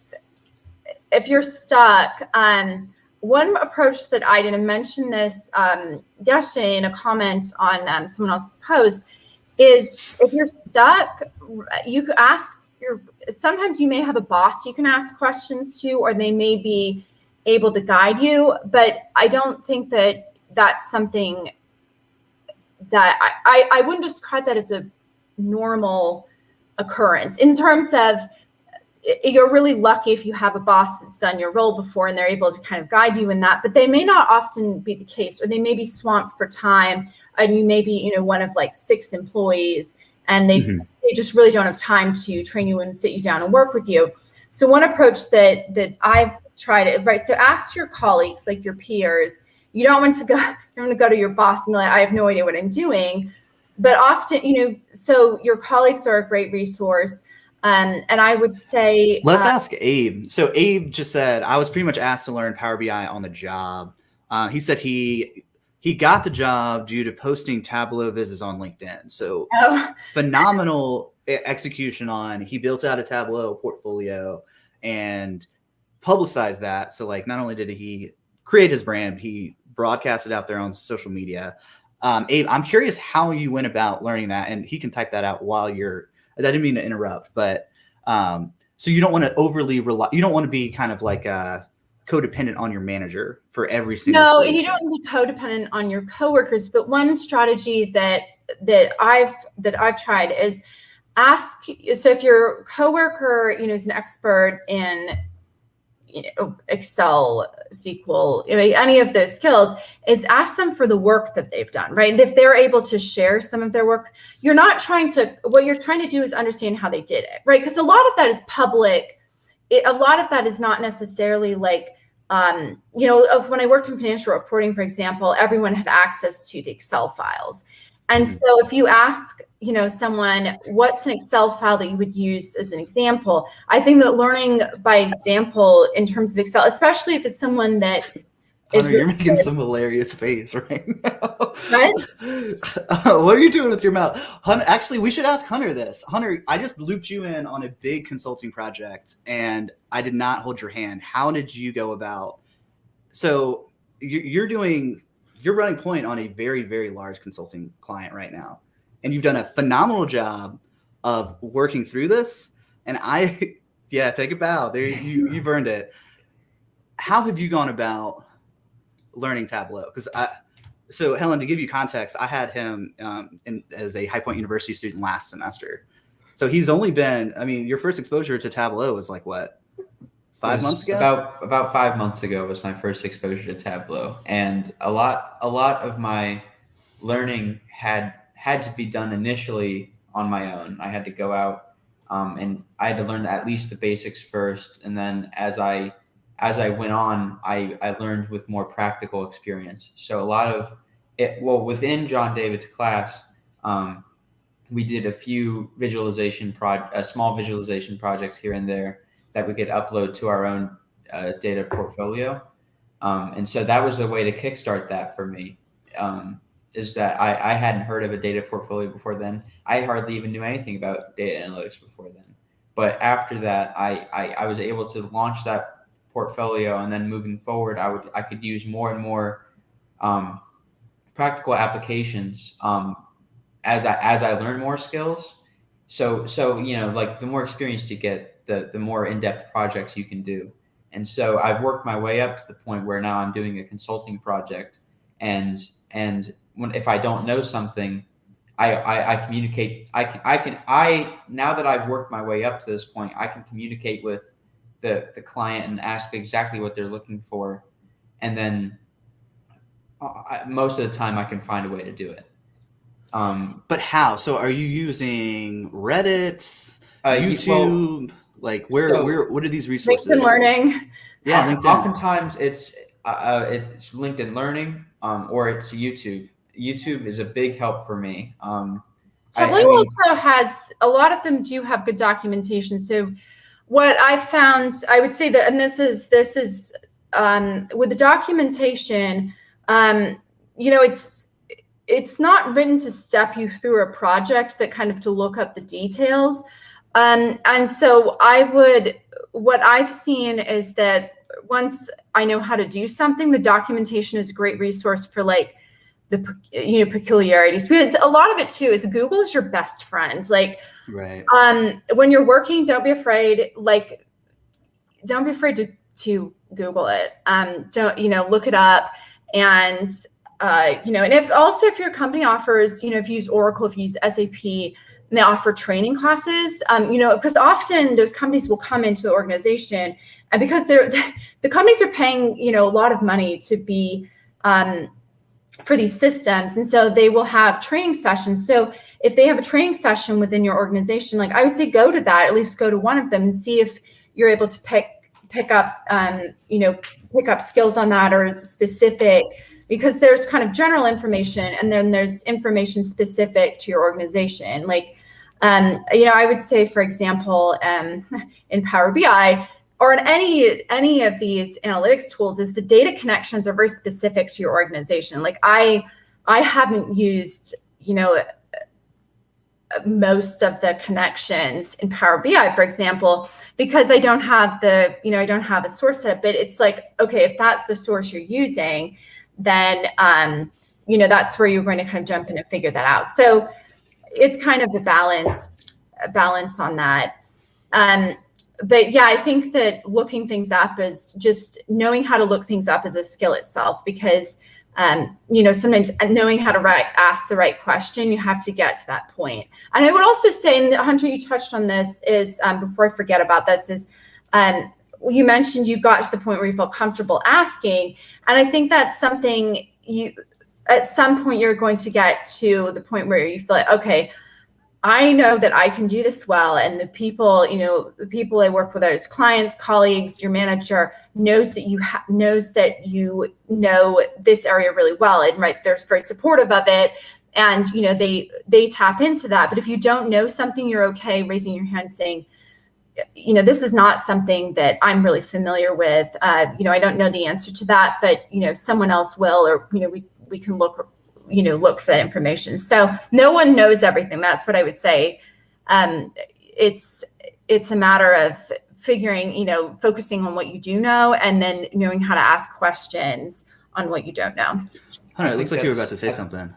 you're stuck, one approach that I didn't mention this yesterday in a comment on someone else's post is, if you're stuck, you could ask sometimes you may have a boss you can ask questions to, or they may be able to guide you, but I don't think that that's something that I wouldn't describe that as a normal occurrence. In terms of, you're really lucky if you have a boss that's done your role before and they're able to kind of guide you in that, but they may not often be the case, or they may be swamped for time, and you may be, one of like 6 employees, and they just really don't have time to train you and sit you down and work with you. So one approach that I've tried, right? So ask your colleagues, like your peers. You don't want to go to your boss and be like, I have no idea what I'm doing. But often, so your colleagues are a great resource. And I would say, let's ask Abe. So Abe just said, I was pretty much asked to learn Power BI on the job. He said he got the job due to posting Tableau vizzes on LinkedIn. So phenomenal execution he built out a Tableau portfolio and publicized that. So like, not only did he create his brand, he broadcasted out there on social media. Abe, I'm curious how you went about learning that, and he can type that out while I didn't mean to interrupt, but so you don't want to overly rely, you don't want to be kind of like codependent on your manager for every single solution. You don't be codependent on your coworkers, but one strategy that I've tried is ask. So if your coworker, is an expert in Excel, SQL, any of those skills, is ask them for the work that they've done, right? If they're able to share some of their work, what you're trying to do is understand how they did it, right? Because a lot of that is public. A lot of that is not necessarily like, when I worked in financial reporting, for example, everyone had access to the Excel files. And so if you ask, someone, what's an Excel file that you would use as an example, I think that learning by example in terms of Excel, especially if it's someone that Hunter, you're making some hilarious face right now. What? What are you doing with your mouth? Hunter, actually, we should ask Hunter this. Hunter, I just looped you in on a big consulting project, and I did not hold your hand. How did you go about? So you're running point on a very, very large consulting client right now, and you've done a phenomenal job of working through this. And take a bow. There, you've earned it. How have you gone about learning Tableau? So Helen, to give you context, I had him as a High Point University student last semester. So he's only been, your first exposure to Tableau was like what, 5 months ago? About 5 months ago was my first exposure to Tableau, and a lot of my learning had to be done initially on my own. I had to go out and I had to learn at least the basics first, and then as I went on, I learned with more practical experience. So a lot of it, within John David's class, we did a few small visualization projects here and there that we could upload to our own data portfolio. And so that was a way to kickstart that for me, is that I hadn't heard of a data portfolio before then. I hardly even knew anything about data analytics before then. But after that, I was able to launch that portfolio, and then moving forward, I could use more and more practical applications as I learn more skills. So like the more experience you get, the more in-depth projects you can do. And so I've worked my way up to the point where now I'm doing a consulting project, and if I don't know something, I communicate. Now that I've worked my way up to this point, I can communicate with the client and ask exactly what they're looking for, and then most of the time I can find a way to do it. But how? So are you using Reddit, YouTube? What are these resources? LinkedIn Learning. Yeah, LinkedIn. Oftentimes it's LinkedIn Learning, or it's YouTube. YouTube is a big help for me. Tableau also has, a lot of them do have good documentation. So what I found, I would say that, and this is with the documentation, it's not written to step you through a project, but kind of to look up the details. And so what I've seen is that once I know how to do something, the documentation is a great resource for like the peculiarities. Because a lot of it too is Google is your best friend. Like, right. When you're working, don't be afraid. Like, don't be afraid to Google it. Don't look it up, and and if your company offers, if you use Oracle, if you use SAP, and they offer training classes, because often those companies will come into the organization, and because the companies are paying, a lot of money to be for these systems, and so they will have training sessions. So if they have a training session within your organization, like I would say, go to that, at least go to one of them and see if you're able to pick up skills on that or specific. Because there's kind of general information, and then there's information specific to your organization. Like, I would say, for example, in Power BI or in any of these analytics tools, is the data connections are very specific to your organization. Like I haven't used, most of the connections in Power BI, for example, because I don't have a source set up. But it's like, okay, if that's the source you're using, then that's where you're going to kind of jump in and figure that out. So it's kind of a balance on that. But yeah, I think that looking things up is just knowing how to look things up is a skill itself, because sometimes knowing how to ask the right question, you have to get to that point. And I would also say, and Hunter, you touched on this, is before I forget about this, is you mentioned you got to the point where you felt comfortable asking. And I think that's something at some point you're going to get to the point where you feel like, okay, I know that I can do this well. And the people I work with, as clients, colleagues, your manager knows that you know this area really well. And right, they're very supportive of it. And, they tap into that. But if you don't know something, you're okay raising your hand saying, this is not something that I'm really familiar with. I don't know the answer to that, but, someone else will, or, we can look for that information. So no one knows everything. That's what I would say. It's a matter of figuring, focusing on what you do know, and then knowing how to ask questions on what you don't know. It looks like you were about to say something.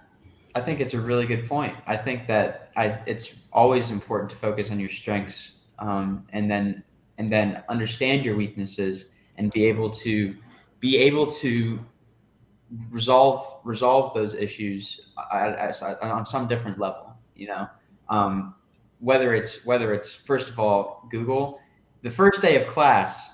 I think it's a really good point. I think that it's always important to focus on your strengths, and then understand your weaknesses, and be able to resolve those issues on some different level. Whether it's first of all Google. The first day of class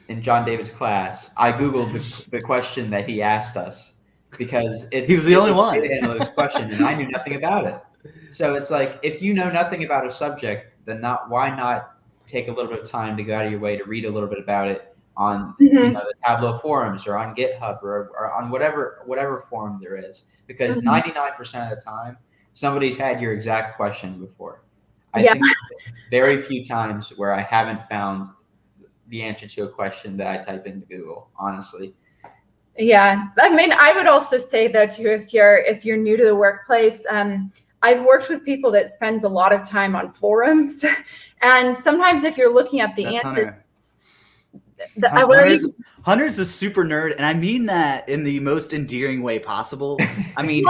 in John David's class, I Googled the question that he asked us, because he was the only one. Data analytics question, and I knew nothing about it. So it's like, if you know nothing about a subject, then why not take a little bit of time to go out of your way to read a little bit about it on the Tableau forums, or on GitHub, or on whatever forum there is, because 99% of the time somebody's had your exact question before. I think very few times where I haven't found the answer to a question that I type into Google, honestly. Yeah, I mean, I would also say though too, if you're new to the workplace, I've worked with people that spend a lot of time on forums, and sometimes if you're looking up the answer, Hunter's a super nerd, and I mean that in the most endearing way possible. I mean,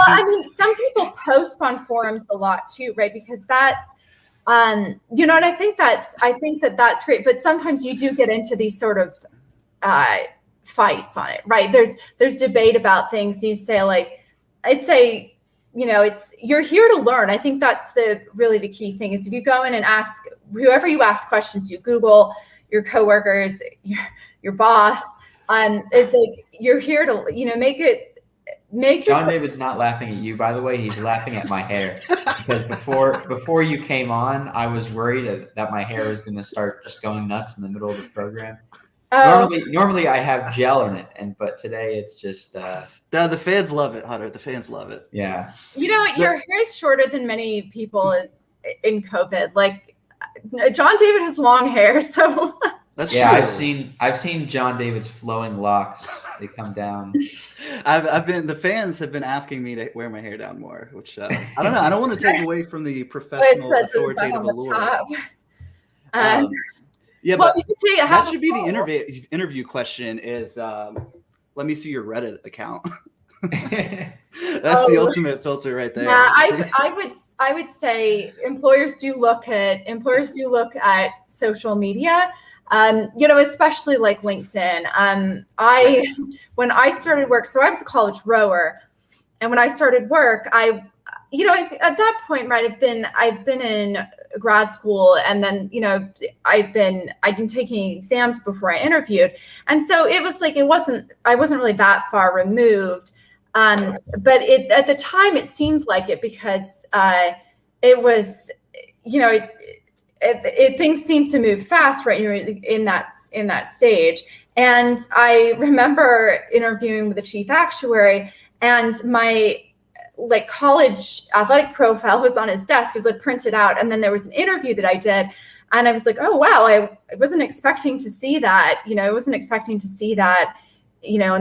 some people post on forums a lot too, right? Because that's, and I think that's great. But sometimes you do get into these sort of fights on it, right? There's debate about things. You say I'd say, you're here to learn. I think that's really the key thing is if you go in and ask whoever you ask questions to, Google, your coworkers, your boss, is you're here to, make John David's not laughing at you, by the way. He's laughing at my hair because before you came on, I was worried that my hair was going to start just going nuts in the middle of the program. Normally I have gel in it, but today it's just. The fans love it, Hunter. The fans love it. Yeah. Your hair is shorter than many people in COVID. John David has long hair, so. That's true. I've seen John David's flowing locks. They come down. The fans have been asking me to wear my hair down more, which I don't know. I don't want to take away from the professional authoritative allure. Yeah, but that should be the interview question is, let me see your Reddit account. That's the ultimate filter right there. Yeah, I would say employers do look at social media. Especially like LinkedIn. When I started work, so I was a college rower, and when I started work, at that point, right, I've been in grad school, and then, I didn't take any exams before I interviewed. And so it was I wasn't really that far removed. But at the time it seemed like it because, it was, things seem to move fast, right? You're in that stage. And I remember interviewing with the chief actuary, and my college athletic profile was on his desk. It was printed out. And then there was an interview that I did, and I was like, oh, wow, I wasn't expecting to see that, in the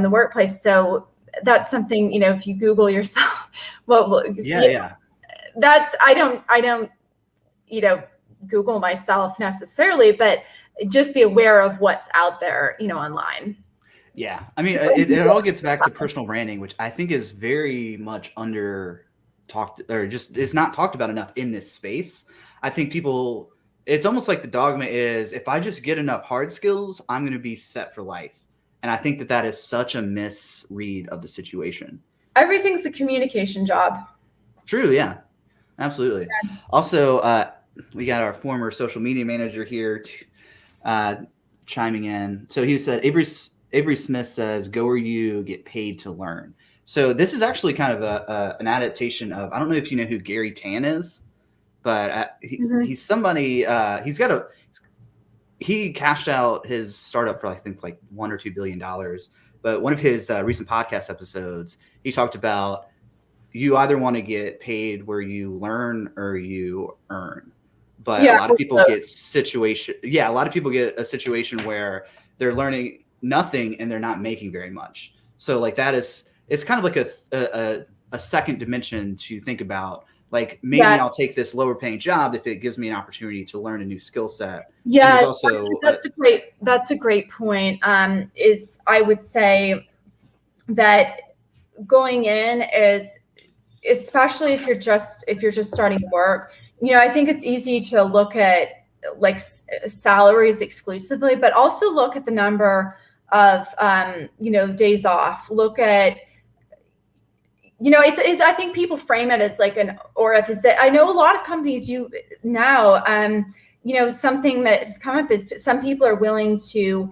workplace. So that's something, if you Google yourself, that's, I don't, Google myself necessarily, but just be aware of what's out there, online. Yeah. I mean, it all gets back to personal branding, which I think is very much it's not talked about enough in this space. I think it's almost like the dogma is if I just get enough hard skills, I'm going to be set for life. And I think that is such a misread of the situation. Everything's a communication job. True. Yeah, absolutely. Yeah. Also, we got our former social media manager here chiming in. So he said, Avery Smith says, go where you get paid to learn. So this is actually kind of an adaptation of, I don't know if you know who Gary Tan is, but he's somebody, he cashed out his startup for, I think, $1 or $2 billion. But one of his recent podcast episodes, he talked about you either want to get paid where you learn or you earn. But a lot of people get a lot of people get a situation where they're learning nothing and they're not making very much. So it's kind of like a second dimension to think about. Maybe I'll take this lower paying job if it gives me an opportunity to learn a new skill set. Yeah, that's a great point. Is I would say that going in is, especially if you're just starting work, I think it's easy to look at salaries exclusively, but also look at the number of days off. Look at it's I think people frame it as an orifice. I know a lot of companies something that has come up is some people are willing to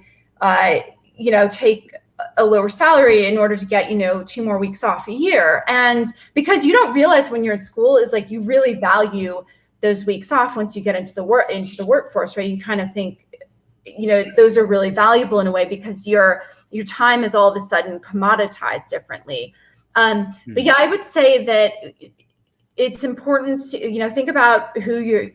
take a lower salary in order to get 2 more weeks off a year. And because you don't realize when you're in school is you really value those weeks off once you get into the workforce, right? You kind of think those are really valuable in a way because your time is all of a sudden commoditized differently. But yeah, I would say that it's important to think about who you're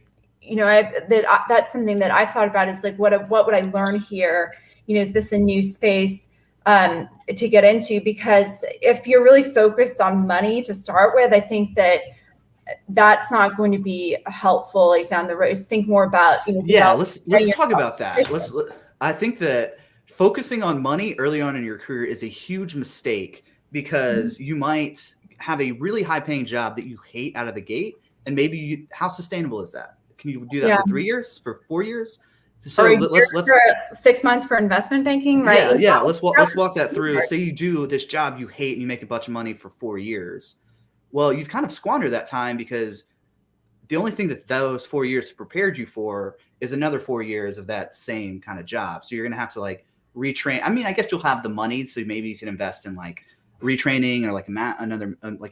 that's something that I thought about is what would I learn here? Is this a new space to get into? Because if you're really focused on money to start with, I think that's not going to be helpful down the road. Just think more about let's talk about that. I think that focusing on money early on in your career is a huge mistake, because you might have a really high paying job that you hate out of the gate. And maybe how sustainable is that? Can you do that for 3 years, for 4 years? So or let's for 6 months for investment banking, right? Yeah. Let's walk that through. Say you do this job you hate and you make a bunch of money for 4 years. Well, you've kind of squandered that time, because the only thing that those 4 years prepared you for is another 4 years of that same kind of job. So you're going to have to like retrain. I mean, I guess you'll have the money, so maybe you can invest in like retraining or like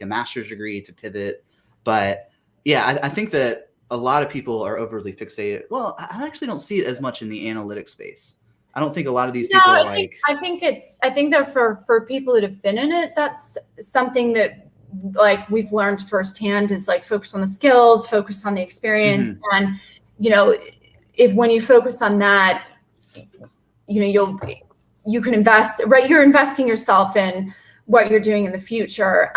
a master's degree to pivot. But yeah, I think that a lot of people are overly fixated. Well, I actually don't see it as much in the analytics space. I don't think a lot of these people are like. I think that for people that have been in it, that's something that like we've learned firsthand, is like focus on the skills, focus on the experience, and if when you focus on that, you can invest, right? You're investing yourself in what you're doing in the future,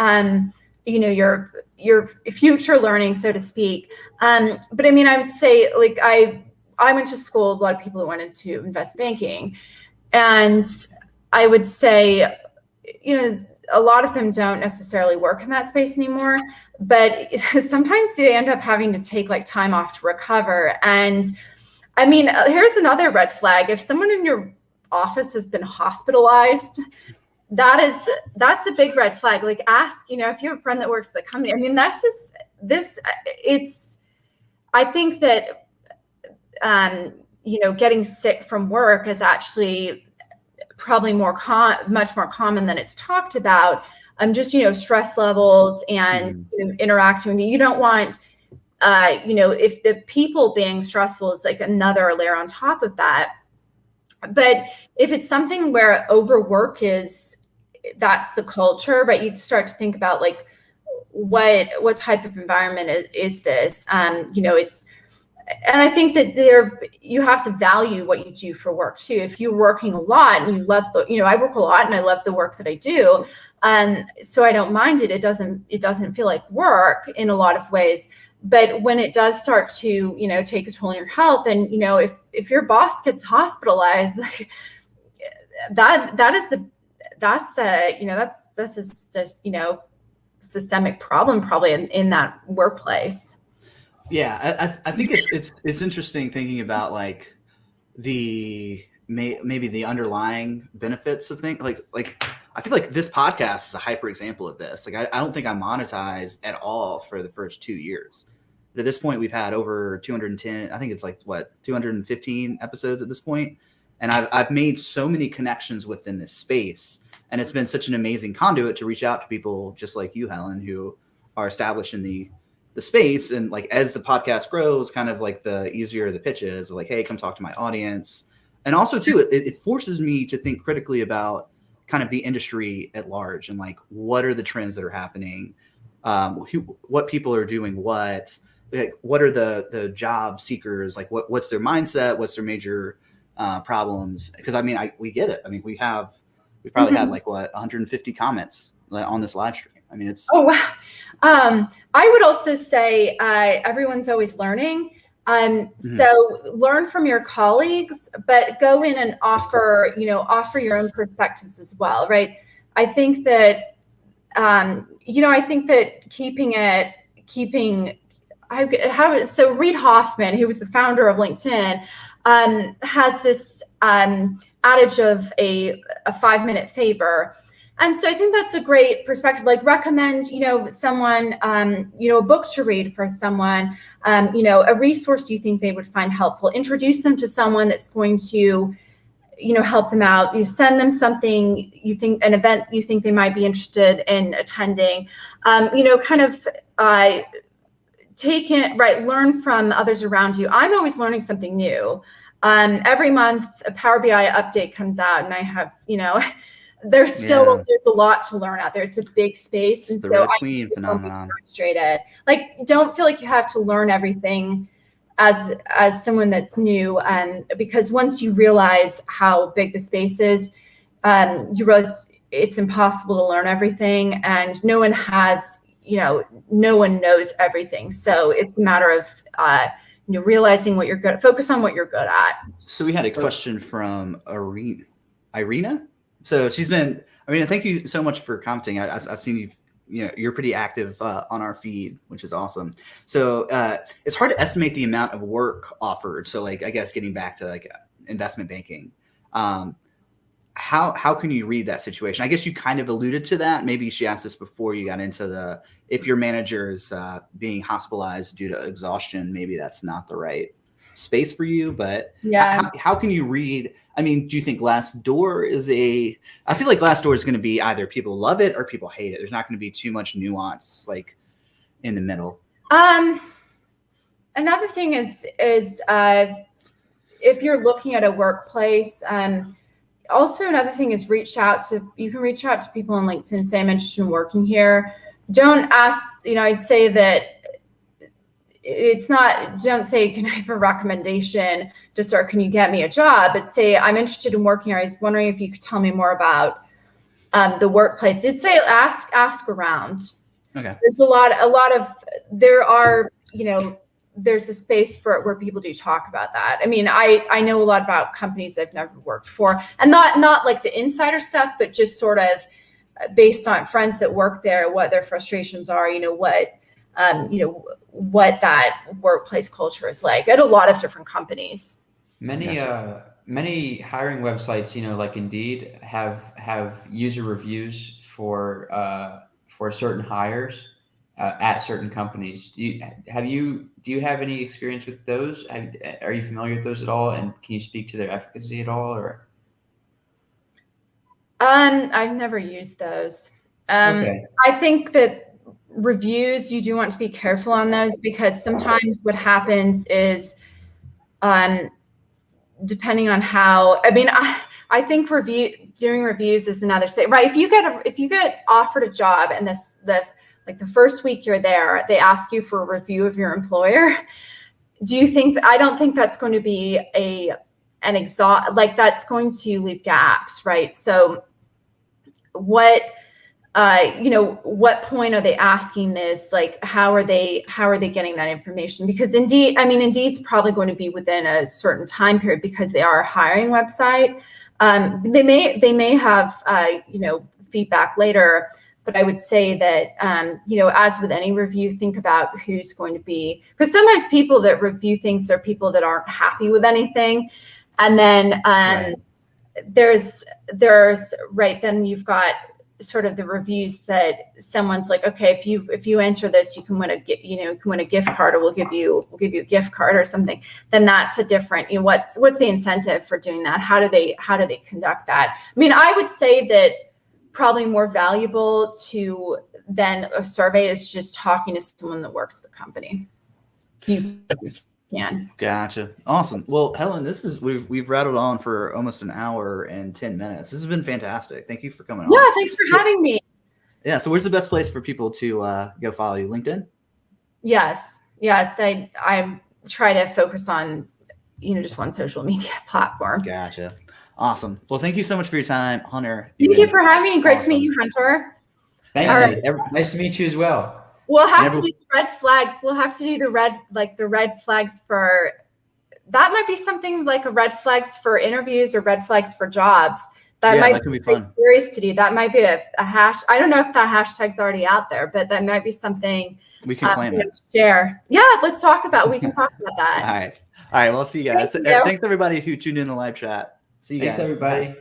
your future learning, so to speak. But I mean, I would say, like, I went to school with a lot of people who wanted to invest banking, and I would say, a lot of them don't necessarily work in that space anymore, but sometimes they end up having to take like time off to recover. And I mean, here's another red flag. If someone in your office has been hospitalized, that's a big red flag. Like, ask, if you have a friend that works at the company. I mean, I think that, getting sick from work is actually probably much more common than it's talked about. Just, stress levels and interacting with you. You don't want, if the people being stressful is like another layer on top of that. But if it's something where overwork that's the culture, right? You start to think about like, what type of environment is this? And I think that you have to value what you do for work too. If you're working a lot and you love I work a lot and I love the work that I do. So I don't mind it. It doesn't feel like work in a lot of ways. But when it does start to, take a toll on your health, and, if your boss gets hospitalized, that's just, systemic problem probably in that workplace. Yeah, I think it's interesting thinking about like maybe the underlying benefits of things. Like I feel like this podcast is a hyper example of this. Like I don't think I monetized at all for the first 2 years. But at this point, we've had over 210. I think it's like 215 episodes at this point, and I've made so many connections within this space, and it's been such an amazing conduit to reach out to people just like you, Helen, who are established in the space. And like, as the podcast grows, kind of like the easier the pitch is, like, hey, come talk to my audience. And also too, it forces me to think critically about kind of the industry at large, and like, what are the trends that are happening? What people are doing, what are the job seekers, like what's their mindset? What's their major problems? Because I mean, we get it. I mean, we probably had like 150 comments on this live stream. I mean, it's. Oh, wow. I would also say everyone's always learning. So learn from your colleagues, but go in and offer your own perspectives as well, right? I think that, so Reid Hoffman, who was the founder of LinkedIn, has this adage of a 5-minute favor. And so I think that's a great perspective. Like, recommend, someone, a book to read for someone, a resource you think they would find helpful. Introduce them to someone that's going to, help them out. You send them something an event you think they might be interested in attending. Learn from others around you. I'm always learning something new. Every month a Power BI update comes out, and I have, there's a lot to learn out there. It's a big space. It's the Red Queen phenomenon. Frustrated. Like, don't feel like you have to learn everything as someone that's new. Because once you realize how big the space is, you realize it's impossible to learn everything, and no one knows everything. So it's a matter of realizing what you're good at. Focus on what you're good at. So we had a question from Irene. Irina. So she's been, Irina, thank you so much for commenting. I've seen you're pretty active on our feed, which is awesome. So it's hard to estimate the amount of work offered. So like, I guess getting back to like investment banking, how can you read that situation? I guess you kind of alluded to that. Maybe she asked this before you got into if your manager is being hospitalized due to exhaustion, maybe that's not the right space for you. But Yeah. how can you read? I mean, do you think Glassdoor I feel like Glassdoor is going to be either people love it or people hate it. There's not going to be too much nuance like in the middle. Another thing is if you're looking at a workplace, also another thing is you can reach out to people on LinkedIn, say I'm interested in working here. Don't ask, I'd say that don't say, can I have a recommendation or can you get me a job? But say, I'm interested in working here. I was wondering if you could tell me more about the workplace. It'd say, ask around. Okay. There's there's a space where people do talk about that. I mean, I know a lot about companies I've never worked for, and not like the insider stuff, but just sort of based on friends that work there, what their frustrations are, what that workplace culture is like at a lot of different companies. Many hiring websites, like Indeed, have user reviews for certain hires at certain companies. Do you have any experience with those? Are you familiar with those at all? And can you speak to their efficacy at all? Or I've never used those. Okay. I think that reviews, you do want to be careful on those, because sometimes what happens is, depending on how, I think doing reviews is another thing, right? If you get offered a job and the first week you're there, they ask you for a review of your employer. I don't think that's going to be that's going to leave gaps, right? So what point are they asking this? Like, how are they getting that information? Because Indeed's probably going to be within a certain time period because they are a hiring website. They may have, feedback later, but I would say that, as with any review, think about who's going to be, because sometimes people that review things are people that aren't happy with anything. And then, Right. then you've got sort of the reviews that someone's like, okay, if you answer this, you can win a gift card, or we'll give you a gift card or something. Then that's a different, what's the incentive for doing that? How do they conduct that? I mean, I would say that probably more valuable than a survey is just talking to someone that works at the company. You can. Gotcha. Awesome. Well, Helen, we've rattled on for almost an hour and 10 minutes. This has been fantastic. Thank you for coming on. Yeah, thanks for having me. Yeah. So where's the best place for people to go follow you? LinkedIn? Yes. I try to focus on, just one social media platform. Gotcha. Awesome. Well, thank you so much for your time, Hunter. Thank you for having me. Great awesome. to meet you, Hunter. Thank you. Nice to meet you as well. We'll have to do the red flags. We'll have to do the red flags for, that might be something like a red flags for interviews or red flags for jobs. That could be fun. Curious to do. That might be a hash. I don't know if that hashtag's already out there, but that might be something we can claim it. Share. Yeah, let's talk about. We can talk about that. All right. Well, see you guys. Thanks everybody who tuned in the live chat. See you guys. Thanks everybody.